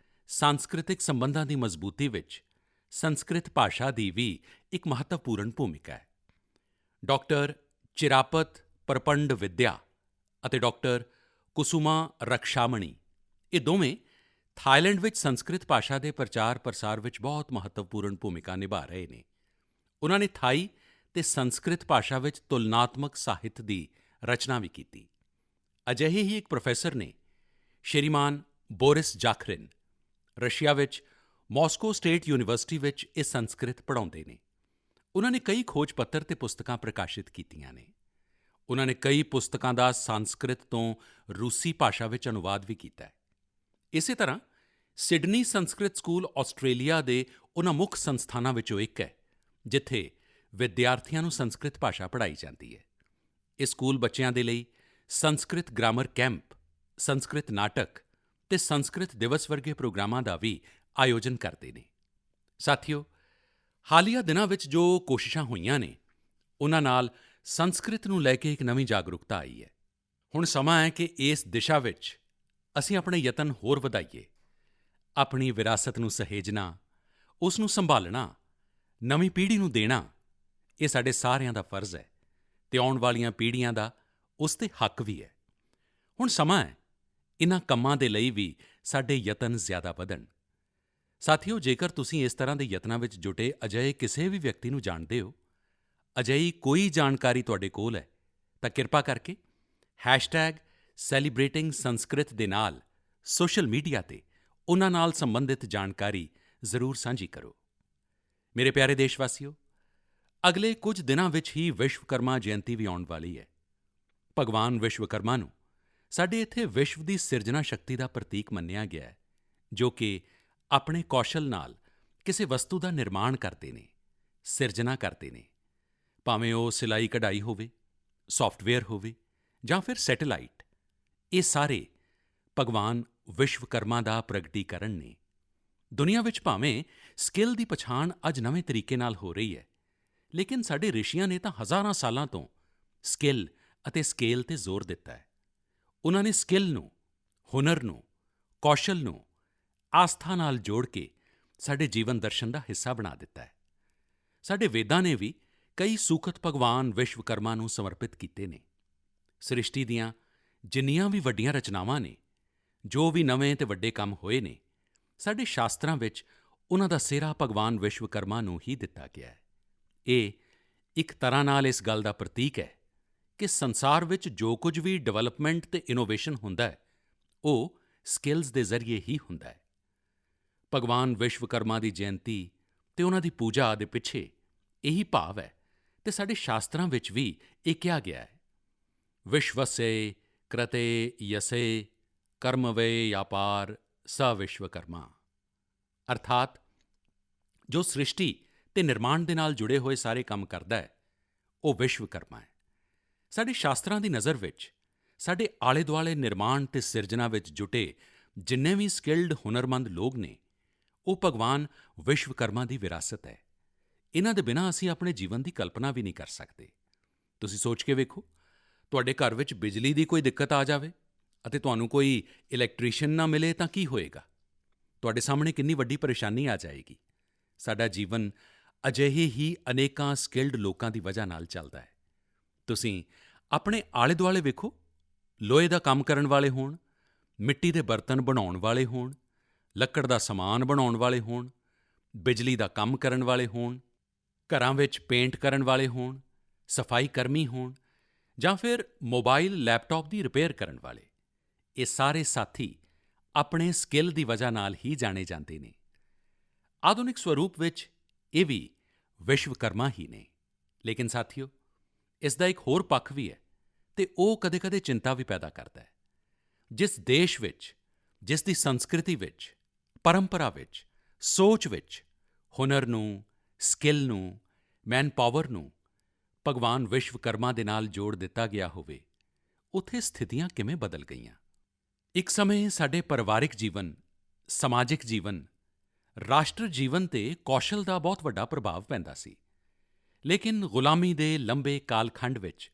ਸਾਂਸਕ੍ਰਿਤਿਕ ਸੰਬੰਧਾਂ ਦੀ ਮਜ਼ਬੂਤੀ ਵਿੱਚ ਸੰਸਕ੍ਰਿਤ ਭਾਸ਼ਾ ਦੀ ਵੀ ਇੱਕ ਮਹੱਤਵਪੂਰਨ ਭੂਮਿਕਾ ਹੈ। ਡਾਕਟਰ ਚਿਰਾਪਤ ਪਰਪੰਡ ਵਿੱਦਿਆ ਅਤੇ ਡਾਕਟਰ ਕੁਸੁਮਾ ਰਕਸ਼ਾਮਣੀ, ਇਹ ਦੋਵੇਂ ਥਾਈਲੈਂਡ ਵਿੱਚ ਸੰਸਕ੍ਰਿਤ ਭਾਸ਼ਾ ਦੇ ਪ੍ਰਚਾਰ ਪ੍ਰਸਾਰ ਵਿੱਚ ਬਹੁਤ ਮਹੱਤਵਪੂਰਨ ਭੂਮਿਕਾ ਨਿਭਾ ਰਹੇ ਨੇ। ਉਨ੍ਹਾਂ ਨੇ ਥਾਈ ਅਤੇ ਸੰਸਕ੍ਰਿਤ ਭਾਸ਼ਾ ਵਿੱਚ ਤੁਲਨਾਤਮਕ ਸਾਹਿਤ ਦੀ ਰਚਨਾ ਵੀ ਕੀਤੀ। ਅਜਿਹੇ ਹੀ ਇੱਕ ਪ੍ਰੋਫੈਸਰ ਨੇ ਸ਼੍ਰੀਮਾਨ ਬੋਰਿਸ ਜਾਖਰਿਨ, ਰਸ਼ੀਆ ਵਿੱਚ ਮਾਸਕੋ ਸਟੇਟ ਯੂਨੀਵਰਸਿਟੀ ਵਿੱਚ ਇਹ ਸੰਸਕ੍ਰਿਤ ਪੜ੍ਹਾਉਂਦੇ ਨੇ। ਉਨ੍ਹਾਂ ਨੇ ਕਈ ਖੋਜ ਪੱਤਰ ਅਤੇ ਪੁਸਤਕਾਂ ਪ੍ਰਕਾਸ਼ਿਤ ਕੀਤੀਆਂ ਨੇ। ਉਨ੍ਹਾਂ ਨੇ ਕਈ ਪੁਸਤਕਾਂ ਦਾ ਸੰਸਕ੍ਰਿਤ ਤੋਂ ਰੂਸੀ ਭਾਸ਼ਾ ਵਿੱਚ ਅਨੁਵਾਦ ਵੀ ਕੀਤਾ ਹੈ। ਇਸੇ ਤਰ੍ਹਾਂ ਸਿਡਨੀ ਸੰਸਕ੍ਰਿਤ ਸਕੂਲ ਆਸਟ੍ਰੇਲੀਆ ਦੇ ਉਨ੍ਹਾਂ ਮੁੱਖ ਸੰਸਥਾਨਾਂ ਵਿੱਚੋਂ ਇੱਕ ਹੈ ਜਿੱਥੇ ਵਿਦਿਆਰਥੀਆਂ ਨੂੰ ਸੰਸਕ੍ਰਿਤ ਭਾਸ਼ਾ ਪੜ੍ਹਾਈ ਜਾਂਦੀ ਹੈ। ਇਹ ਸਕੂਲ ਬੱਚਿਆਂ ਦੇ ਲਈ ਸੰਸਕ੍ਰਿਤ ਗ੍ਰਾਮਰ ਕੈਂਪ, ਸੰਸਕ੍ਰਿਤ ਨਾਟਕ ਅਤੇ ਸੰਸਕ੍ਰਿਤ ਦਿਵਸ ਵਰਗੇ ਪ੍ਰੋਗਰਾਮਾਂ ਦਾ ਵੀ ਆਯੋਜਨ ਕਰਦੇ ਨੇ। ਸਾਥੀਓ, ਹਾਲੀਆ ਦਿਨਾਂ ਵਿੱਚ ਜੋ ਕੋਸ਼ਿਸ਼ਾਂ ਹੋਈਆਂ ਨੇ, ਉਨ੍ਹਾਂ ਨਾਲ ਸੰਸਕ੍ਰਿਤ ਨੂੰ ਲੈ ਕੇ ਇੱਕ ਨਵੀਂ ਜਾਗਰੂਕਤਾ ਆਈ ਹੈ। ਹੁਣ ਸਮਾਂ ਹੈ ਕਿ ਇਸ ਦਿਸ਼ਾ ਵਿੱਚ ਅਸੀਂ ਆਪਣੇ ਯਤਨ ਹੋਰ ਵਧਾਈਏ। ਆਪਣੀ ਵਿਰਾਸਤ ਨੂੰ ਸਹੇਜਣਾ, ਉਸ ਨੂੰ ਸੰਭਾਲਣਾ, ਨਵੀਂ ਪੀੜ੍ਹੀ ਨੂੰ ਦੇਣਾ, ਇਹ ਸਾਡੇ ਸਾਰਿਆਂ ਦਾ ਫਰਜ਼ ਹੈ ਅਤੇ ਆਉਣ ਵਾਲੀਆਂ ਪੀੜ੍ਹੀਆਂ ਦਾ ਉਸ 'ਤੇ ਹੱਕ ਵੀ ਹੈ। ਹੁਣ ਸਮਾਂ ਹੈ ਇਨ੍ਹਾਂ ਕੰਮਾਂ ਦੇ ਲਈ ਵੀ ਸਾਡੇ ਯਤਨ ਜ਼ਿਆਦਾ ਵਧਣ। ਸਾਥੀਓ, ਜੇਕਰ ਤੁਸੀਂ ਇਸ ਤਰ੍ਹਾਂ ਦੇ ਯਤਨਾਂ ਵਿੱਚ ਜੁਟੇ ਅਜਿਹੇ ਕਿਸੇ ਵੀ ਵਿਅਕਤੀ ਨੂੰ ਜਾਣਦੇ ਹੋ, ਅਜਿਹੀ ਕੋਈ ਜਾਣਕਾਰੀ ਤੁਹਾਡੇ ਕੋਲ ਹੈ, ਤਾਂ ਕਿਰਪਾ ਕਰਕੇ #ਸੈਲੀਬ੍ਰੇਟਿੰਗਸੰਸਕ੍ਰਿਤ ਦੇ ਨਾਲ ਸੋਸ਼ਲ ਮੀਡੀਆ ਤੇ ਉਨ੍ਹਾਂ ਨਾਲ ਸੰਬੰਧਿਤ ਜਾਣਕਾਰੀ ਜ਼ਰੂਰ ਸਾਂਝੀ ਕਰੋ। ਮੇਰੇ ਪਿਆਰੇ ਦੇਸ਼ਵਾਸੀਓ, ਅਗਲੇ ਕੁਝ ਦਿਨਾਂ ਵਿੱਚ ਹੀ ਵਿਸ਼ਵਕਰਮਾ ਜਯੰਤੀ ਵੀ ਆਉਣ ਵਾਲੀ ਹੈ। ਭਗਵਾਨ ਵਿਸ਼ਵਕਰਮਾ ਨੂੰ ਸਾਡੇ ਇੱਥੇ ਵਿਸ਼ਵ ਦੀ ਸਿਰਜਣਾ ਸ਼ਕਤੀ ਦਾ ਪ੍ਰਤੀਕ ਮੰਨਿਆ ਗਿਆ ਹੈ, ਜੋ ਕਿ ਆਪਣੇ ਕੌਸ਼ਲ ਨਾਲ ਕਿਸੇ ਵਸਤੂ ਦਾ ਨਿਰਮਾਣ ਕਰਦੇ ਨੇ, ਸਿਰਜਣਾ ਕਰਦੇ ਨੇ। ਭਾਵੇਂ ਉਹ ਸਿਲਾਈ ਕਢਾਈ ਹੋਵੇ, ਸਾਫਟਵੇਅਰ ਹੋਵੇ ਜਾਂ ਫਿਰ ਸੈਟੇਲਾਈਟ, ਇਹ ਸਾਰੇ ਭਗਵਾਨ ਵਿਸ਼ਵਕਰਮਾ ਦਾ ਪ੍ਰਗਟੀਕਰਨ ਨੇ। ਦੁਨੀਆ ਵਿੱਚ ਭਾਵੇਂ ਸਕਿੱਲ ਦੀ ਪਛਾਣ ਅੱਜ ਨਵੇਂ ਤਰੀਕੇ ਨਾਲ ਹੋ ਰਹੀ ਹੈ, ਲੇਕਿਨ ਸਾਡੇ ਰਿਸ਼ੀਆਂ ਨੇ ਤਾਂ ਹਜ਼ਾਰਾਂ ਸਾਲਾਂ ਤੋਂ ਸਕਿੱਲ ਅਤੇ ਸਕੇਲ ਤੇ ਜ਼ੋਰ ਦਿੱਤਾ ਹੈ। ਉਨ੍ਹਾਂ ਨੇ ਸਕਿੱਲ ਨੂੰ, ਹੁਨਰ ਨੂੰ, ਕੌਸ਼ਲ ਨੂੰ ਆਸਥਾ ਨਾਲ ਜੋੜ ਕੇ ਸਾਡੇ ਜੀਵਨ ਦਰਸ਼ਨ ਦਾ ਹਿੱਸਾ ਬਣਾ ਦਿੱਤਾ ਹੈ। ਸਾਡੇ ਵੇਦਾਂ ਨੇ ਵੀ ਕਈ ਸੂਖਤ ਭਗਵਾਨ ਵਿਸ਼ਵਕਰਮਾ ਨੂੰ ਸਮਰਪਿਤ ਕੀਤੇ ਨੇ। ਸ੍ਰਿਸ਼ਟੀ ਦੀਆਂ ਜਿੰਨੀਆਂ ਵੀ ਵੱਡੀਆਂ ਰਚਨਾਵਾਂ ਨੇ, ਜੋ ਵੀ ਨਵੇਂ ਤੇ ਵੱਡੇ ਕੰਮ ਹੋਏ ਨੇ, ਸਾਡੇ ਸ਼ਾਸਤਰਾਂ ਵਿੱਚ ਉਨ੍ਹਾਂ ਦਾ ਸਿਹਰਾ ਭਗਵਾਨ ਵਿਸ਼ਵਕਰਮਾ ਨੂੰ ਹੀ ਦਿੱਤਾ ਗਿਆ ਹੈ। ਇਹ ਇੱਕ ਤਰ੍ਹਾਂ ਨਾਲ ਇਸ ਗੱਲ ਦਾ ਪ੍ਰਤੀਕ ਹੈ ਕਿ ਸੰਸਾਰ ਵਿੱਚ ਜੋ ਕੁਝ ਵੀ ਡਿਵੈਲਪਮੈਂਟ ਤੇ ਇਨੋਵੇਸ਼ਨ ਹੁੰਦਾ ਹੈ, ਉਹ ਸਕਿੱਲਸ ਦੇ ਜ਼ਰੀਏ ਹੀ ਹੁੰਦਾ ਹੈ। ਭਗਵਾਨ ਵਿਸ਼ਵਕਰਮਾ ਦੀ ਜਯੰਤੀ ਤੇ ਉਨ੍ਹਾਂ ਦੀ ਪੂਜਾ ਦੇ ਪਿੱਛੇ ਇਹੀ ਭਾਵ ਹੈ ਤੇ ਸਾਡੇ ਸ਼ਾਸਤਰਾਂ ਵਿੱਚ ਵੀ ਇਹ ਕਿਹਾ ਗਿਆ ਹੈ, ਵਿਸ਼ਵਸਯ ਕ੍ਰਤੇ ਯਸੇ ਕਰਮਵਯਾਪਾਰ ਸ ਵਿਸ਼ਵਕਰਮਾ। ਅਰਥਾਤ ਜੋ ਸ੍ਰਿਸ਼ਟੀ ਤੇ ਨਿਰਮਾਣ ਦੇ ਨਾਲ ਜੁੜੇ ਹੋਏ ਸਾਰੇ ਕੰਮ ਕਰਦਾ ਹੈ, ਉਹ ਵਿਸ਼ਵਕਰਮਾ ਹੈ। ਸਾਡੇ ਸ਼ਾਸਤਰਾਂ ਦੀ ਨਜ਼ਰ ਵਿੱਚ ਸਾਡੇ ਆਲੇ-ਦੁਆਲੇ ਨਿਰਮਾਣ ਤੇ ਸਿਰਜਣਾ ਵਿੱਚ ਜੁਟੇ ਜਿੰਨੇ ਵੀ ਸਕਿੱਲਡ ਹੁਨਰਮੰਦ ਲੋਕ ਨੇ, ਉਹ ਭਗਵਾਨ ਵਿਸ਼ਵਕਰਮਾ ਦੀ ਵਿਰਾਸਤ ਹੈ। ਇਨ੍ਹਾਂ ਦੇ ਬਿਨਾਂ ਅਸੀਂ ਆਪਣੇ ਜੀਵਨ ਦੀ ਕਲਪਨਾ ਵੀ ਨਹੀਂ ਕਰ ਸਕਦੇ। ਤੁਸੀਂ ਸੋਚ ਕੇ ਵੇਖੋ, ਤੁਹਾਡੇ ਘਰ ਵਿੱਚ ਬਿਜਲੀ ਦੀ ਕੋਈ ਦਿੱਕਤ ਆ ਜਾਵੇ ਅਤੇ ਤੁਹਾਨੂੰ ਕੋਈ ਇਲੈਕਟ੍ਰੀਸ਼ੀਅਨ ਨਾ ਮਿਲੇ ਤਾਂ ਕੀ ਹੋਏਗਾ? ਤੁਹਾਡੇ ਸਾਹਮਣੇ ਕਿੰਨੀ ਵੱਡੀ ਪਰੇਸ਼ਾਨੀ ਆ ਜਾਏਗੀ। ਸਾਡਾ ਜੀਵਨ ਅਜਿਹੇ ਹੀ ਅਨੇਕਾਂ ਸਕਿੱਲਡ ਲੋਕਾਂ ਦੀ ਵਜ੍ਹਾ ਨਾਲ ਚੱਲਦਾ ਹੈ। ਤੁਸੀਂ ਆਪਣੇ ਆਲੇ-ਦੁਆਲੇ ਵੇਖੋ, ਲੋਹੇ ਦਾ ਕੰਮ ਕਰਨ ਵਾਲੇ ਹੋਣ, ਮਿੱਟੀ ਦੇ ਬਰਤਨ ਬਣਾਉਣ ਵਾਲੇ ਹੋਣ, ਲੱਕੜ ਦਾ ਸਮਾਨ ਬਣਾਉਣ ਵਾਲੇ ਹੋਣ, ਬਿਜਲੀ ਦਾ ਕੰਮ ਕਰਨ ਵਾਲੇ ਹੋਣ, ਘਰਾਂ ਵਿੱਚ ਪੇਂਟ ਕਰਨ ਵਾਲੇ ਹੋਣ, ਸਫਾਈ ਕਰਮੀ ਹੋਣ ਜਾਂ ਫਿਰ ਮੋਬਾਈਲ ਲੈਪਟਾਪ ਦੀ ਰਿਪੇਅਰ ਕਰਨ ਵਾਲੇ, ਇਹ ਸਾਰੇ ਸਾਥੀ ਆਪਣੇ ਸਕਿੱਲ ਦੀ ਵਜ੍ਹਾ ਨਾਲ ਹੀ ਜਾਣੇ ਜਾਂਦੇ ਨੇ। ਆਧੁਨਿਕ ਸਵਰੂਪ ਵਿੱਚ ਇਹ ਵੀ ਵਿਸ਼ਵਕਰਮਾ ਹੀ ਨੇ। ਲੇਕਿਨ ਸਾਥੀਓ, ਇਸ ਦਾ ਇੱਕ ਹੋਰ ਪੱਖ ਵੀ ਹੈ ਤੇ ਉਹ ਕਦੇ-ਕਦੇ ਚਿੰਤਾ ਵੀ ਪੈਦਾ ਕਰਦਾ ਹੈ। ਜਿਸ ਦੇਸ਼ ਵਿੱਚ, ਜਿਸ ਦੀ ਸੰਸਕ੍ਰਿਤੀ ਵਿੱਚ, ਪਰੰਪਰਾ ਵਿੱਚ, ਸੋਚ ਵਿੱਚ ਹੁਨਰ ਨੂੰ, ਸਕਿੱਲ ਨੂੰ, ਮੈਨ ਪਾਵਰ ਨੂੰ ਭਗਵਾਨ ਵਿਸ਼ਵਕਰਮਾ ਦੇ ਨਾਲ ਜੋੜ ਦਿੱਤਾ ਗਿਆ ਹੋਵੇ, ਉੱਥੇ ਸਥਿਤੀਆਂ ਕਿਵੇਂ ਬਦਲ ਗਈਆਂ। ਇੱਕ ਸਮੇਂ ਸਾਡੇ ਪਰਿਵਾਰਿਕ ਜੀਵਨ, ਸਮਾਜਿਕ ਜੀਵਨ, ਰਾਸ਼ਟਰ ਜੀਵਨ ਤੇ ਕੌਸ਼ਲ ਦਾ ਬਹੁਤ ਵੱਡਾ ਪ੍ਰਭਾਵ ਪੈਂਦਾ ਸੀ। ਲੇਕਿਨ ਗੁਲਾਮੀ ਦੇ ਲੰਬੇ ਕਾਲਖੰਡ ਵਿੱਚ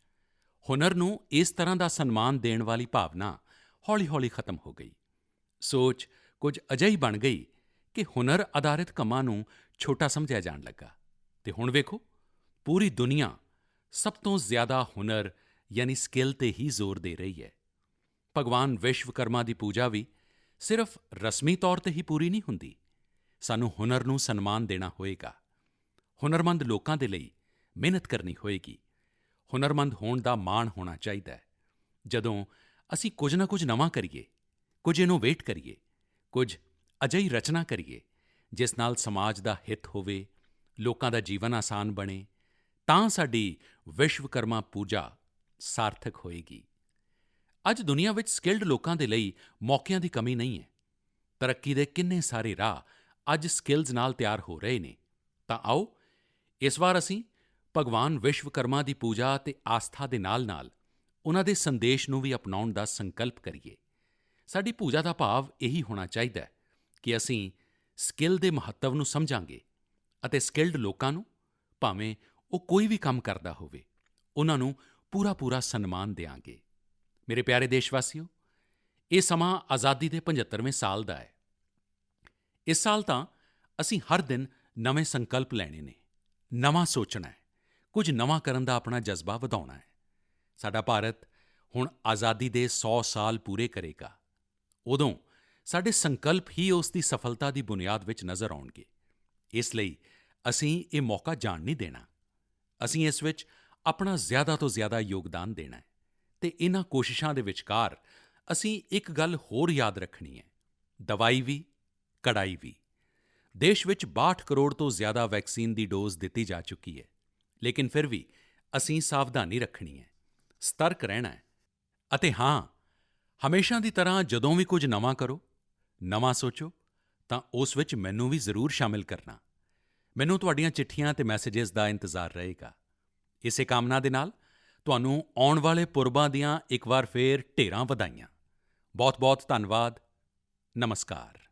ਹੁਨਰ ਨੂੰ ਇਸ ਤਰ੍ਹਾਂ ਦਾ ਸਨਮਾਨ ਦੇਣ ਵਾਲੀ ਭਾਵਨਾ ਹੌਲੀ-ਹੌਲੀ ਖਤਮ ਹੋ ਗਈ। ਸੋਚ ਕੁਝ ਅਜਿਹੀ ਬਣ ਗਈ ਕਿ ਹੁਨਰ ਆਧਾਰਿਤ ਕੰਮਾਂ ਨੂੰ ਛੋਟਾ ਸਮਝਿਆ ਜਾਣ ਲੱਗਾ ਤੇ ਹੁਣ ਵੇਖੋ, ਪੂਰੀ ਦੁਨੀਆ ਸਭ ਤੋਂ ਜ਼ਿਆਦਾ ਹੁਨਰ ਯਾਨੀ ਸਕਿੱਲ ਤੇ ਹੀ ਜ਼ੋਰ ਦੇ ਰਹੀ ਹੈ। ਭਗਵਾਨ ਵਿਸ਼ਵਕਰਮਾ ਦੀ ਪੂਜਾ ਵੀ ਸਿਰਫ ਰਸਮੀ ਤੌਰ ਤੇ ਹੀ ਪੂਰੀ ਨਹੀਂ ਹੁੰਦੀ। ਸਾਨੂੰ ਹੁਨਰ ਨੂੰ ਸਨਮਾਨ ਦੇਣਾ ਹੋਏਗਾ। ਹੁਨਰਮੰਦ ਲੋਕਾਂ ਦੇ ਲਈ ਮਿਹਨਤ ਕਰਨੀ ਹੋਏਗੀ। ਹੁਨਰਮੰਦ ਹੋਣ ਦਾ ਮਾਣ ਹੋਣਾ ਚਾਹੀਦਾ ਹੈ। ਜਦੋਂ ਅਸੀਂ ਕੁਝ ਨਾ ਕੁਝ ਨਵਾਂ ਕਰੀਏ, ਕੁਝ ਇਨੋਵੇਟ ਕਰੀਏ, ਕੁਝ ਅਜਿਹੀ ਰਚਨਾ ਕਰੀਏ ਜਿਸ ਨਾਲ ਸਮਾਜ ਦਾ ਹਿੱਤ ਹੋਵੇ, ਲੋਕਾਂ ਦਾ ਜੀਵਨ ਆਸਾਨ ਬਣੇ, ਤਾਂ ਸਾਡੀ ਵਿਸ਼ਵਕਰਮਾ ਪੂਜਾ ਸਾਰਥਕ ਹੋਏਗੀ। ਅੱਜ ਦੁਨੀਆ ਵਿੱਚ ਸਕਿੱਲਡ ਲੋਕਾਂ ਦੇ ਲਈ ਮੌਕਿਆਂ ਦੀ ਕਮੀ ਨਹੀਂ ਹੈ। ਤਰੱਕੀ ਦੇ ਕਿੰਨੇ ਸਾਰੇ ਰਾਹ ਅੱਜ ਸਕਿੱਲਸ ਨਾਲ ਤਿਆਰ ਹੋ ਰਹੇ ਨੇ। ਤਾਂ ਆਓ, ਇਸ ਵਾਰ ਅਸੀਂ ਭਗਵਾਨ ਵਿਸ਼ਵਕਰਮਾ ਦੀ ਪੂਜਾ ਤੇ ਆਸਥਾ ਦੇ ਨਾਲ-ਨਾਲ ਉਨ੍ਹਾਂ ਦੇ ਸੰਦੇਸ਼ ਨੂੰ ਵੀ ਅਪਣਾਉਣ ਦਾ ਸੰਕਲਪ ਕਰੀਏ। ਸਾਡੀ ਪੂਜਾ ਦਾ ਭਾਵ ਇਹੀ ਹੋਣਾ ਚਾਹੀਦਾ ਹੈ ਕਿ ਅਸੀਂ ਸਕਿੱਲ ਦੇ ਮਹੱਤਵ ਨੂੰ ਸਮਝਾਂਗੇ ਅਤੇ ਸਕਿੱਲਡ ਲੋਕਾਂ ਨੂੰ, ਭਾਵੇਂ ਉਹ ਕੋਈ ਵੀ ਕੰਮ ਕਰਦਾ ਹੋਵੇ, ਉਨ੍ਹਾਂ ਨੂੰ ਪੂਰਾ ਸਨਮਾਨ ਦਿਆਂਗੇ। ਮੇਰੇ ਪਿਆਰੇ ਦੇਸ਼ਵਾਸੀਓ, ਇਹ ਸਮਾਂ ਆਜ਼ਾਦੀ ਦੇ 75ਵੇਂ ਸਾਲ ਦਾ ਹੈ। ਇਸ ਸਾਲ ਤਾਂ ਅਸੀਂ ਹਰ ਦਿਨ ਨਵੇਂ ਸੰਕਲਪ ਲੈਣੇ ਨੇ, ਨਵਾਂ ਸੋਚਣਾ ਹੈ, ਕੁਝ ਨਵਾਂ ਕਰਨ ਦਾ ਆਪਣਾ ਜਜ਼ਬਾ ਵਧਾਉਣਾ ਹੈ। ਸਾਡਾ ਭਾਰਤ ਹੁਣ ਆਜ਼ਾਦੀ ਦੇ 100 ਸਾਲ ਪੂਰੇ ਕਰੇਗਾ। ਉਦੋਂ ਸਾਡੇ ਸੰਕਲਪ ਹੀ ਉਸ ਦੀ ਸਫਲਤਾ ਦੀ ਬੁਨਿਆਦ ਵਿੱਚ ਨਜ਼ਰ ਆਉਣਗੇ। ਇਸ ਲਈ ਅਸੀਂ ਇਹ ਮੌਕਾ ਜਾਣ ਨਹੀਂ ਦੇਣਾ। ਅਸੀਂ ਇਸ ਵਿੱਚ ਆਪਣਾ ਜ਼ਿਆਦਾ ਤੋਂ ਜ਼ਿਆਦਾ ਯੋਗਦਾਨ ਦੇਣਾ ਹੈ ਅਤੇ ਇਨ੍ਹਾਂ ਕੋਸ਼ਿਸ਼ਾਂ ਦੇ ਵਿਚਕਾਰ ਅਸੀਂ ਇੱਕ ਗੱਲ ਹੋਰ ਯਾਦ ਰੱਖਣੀ ਹੈ, ਦਵਾਈ ਵੀ, ਕੜਾਈ ਵੀ। ਦੇਸ਼ ਵਿੱਚ 62 ਕਰੋੜ ਤੋਂ ਜ਼ਿਆਦਾ ਵੈਕਸੀਨ ਦੀ ਡੋਜ਼ ਦਿੱਤੀ ਜਾ ਚੁੱਕੀ ਹੈ, ਲੇਕਿਨ ਫਿਰ ਵੀ ਅਸੀਂ ਸਾਵਧਾਨੀ ਰੱਖਣੀ ਹੈ, ਸਤਰਕ ਰਹਿਣਾ ਹੈ ਅਤੇ ਹਾਂ, ਹਮੇਸ਼ਾ ਦੀ ਤਰ੍ਹਾਂ ਜਦੋਂ ਵੀ ਕੁਝ ਨਵਾਂ ਕਰੋ, ਨਵਾਂ ਸੋਚੋ, ਤਾਂ ਉਸ ਵਿੱਚ ਮੈਨੂੰ ਵੀ ਜ਼ਰੂਰ ਸ਼ਾਮਿਲ ਕਰਨਾ। ਮੈਨੂੰ ਤੁਹਾਡੀਆਂ ਚਿੱਠੀਆਂ ਅਤੇ ਮੈਸੇਜਿਜ਼ ਦਾ ਇੰਤਜ਼ਾਰ ਰਹੇਗਾ। ਇਸੇ ਕਾਮਨਾ ਦੇ ਨਾਲ ਤੁਹਾਨੂੰ ਆਉਣ ਵਾਲੇ ਪੁਰਬਾਂ ਦੀਆਂ ਇੱਕ ਵਾਰ ਫੇਰ ਢੇਰਾਂ ਵਧਾਈਆਂ। ਬਹੁਤ-ਬਹੁਤ ਧੰਨਵਾਦ। ਨਮਸਕਾਰ।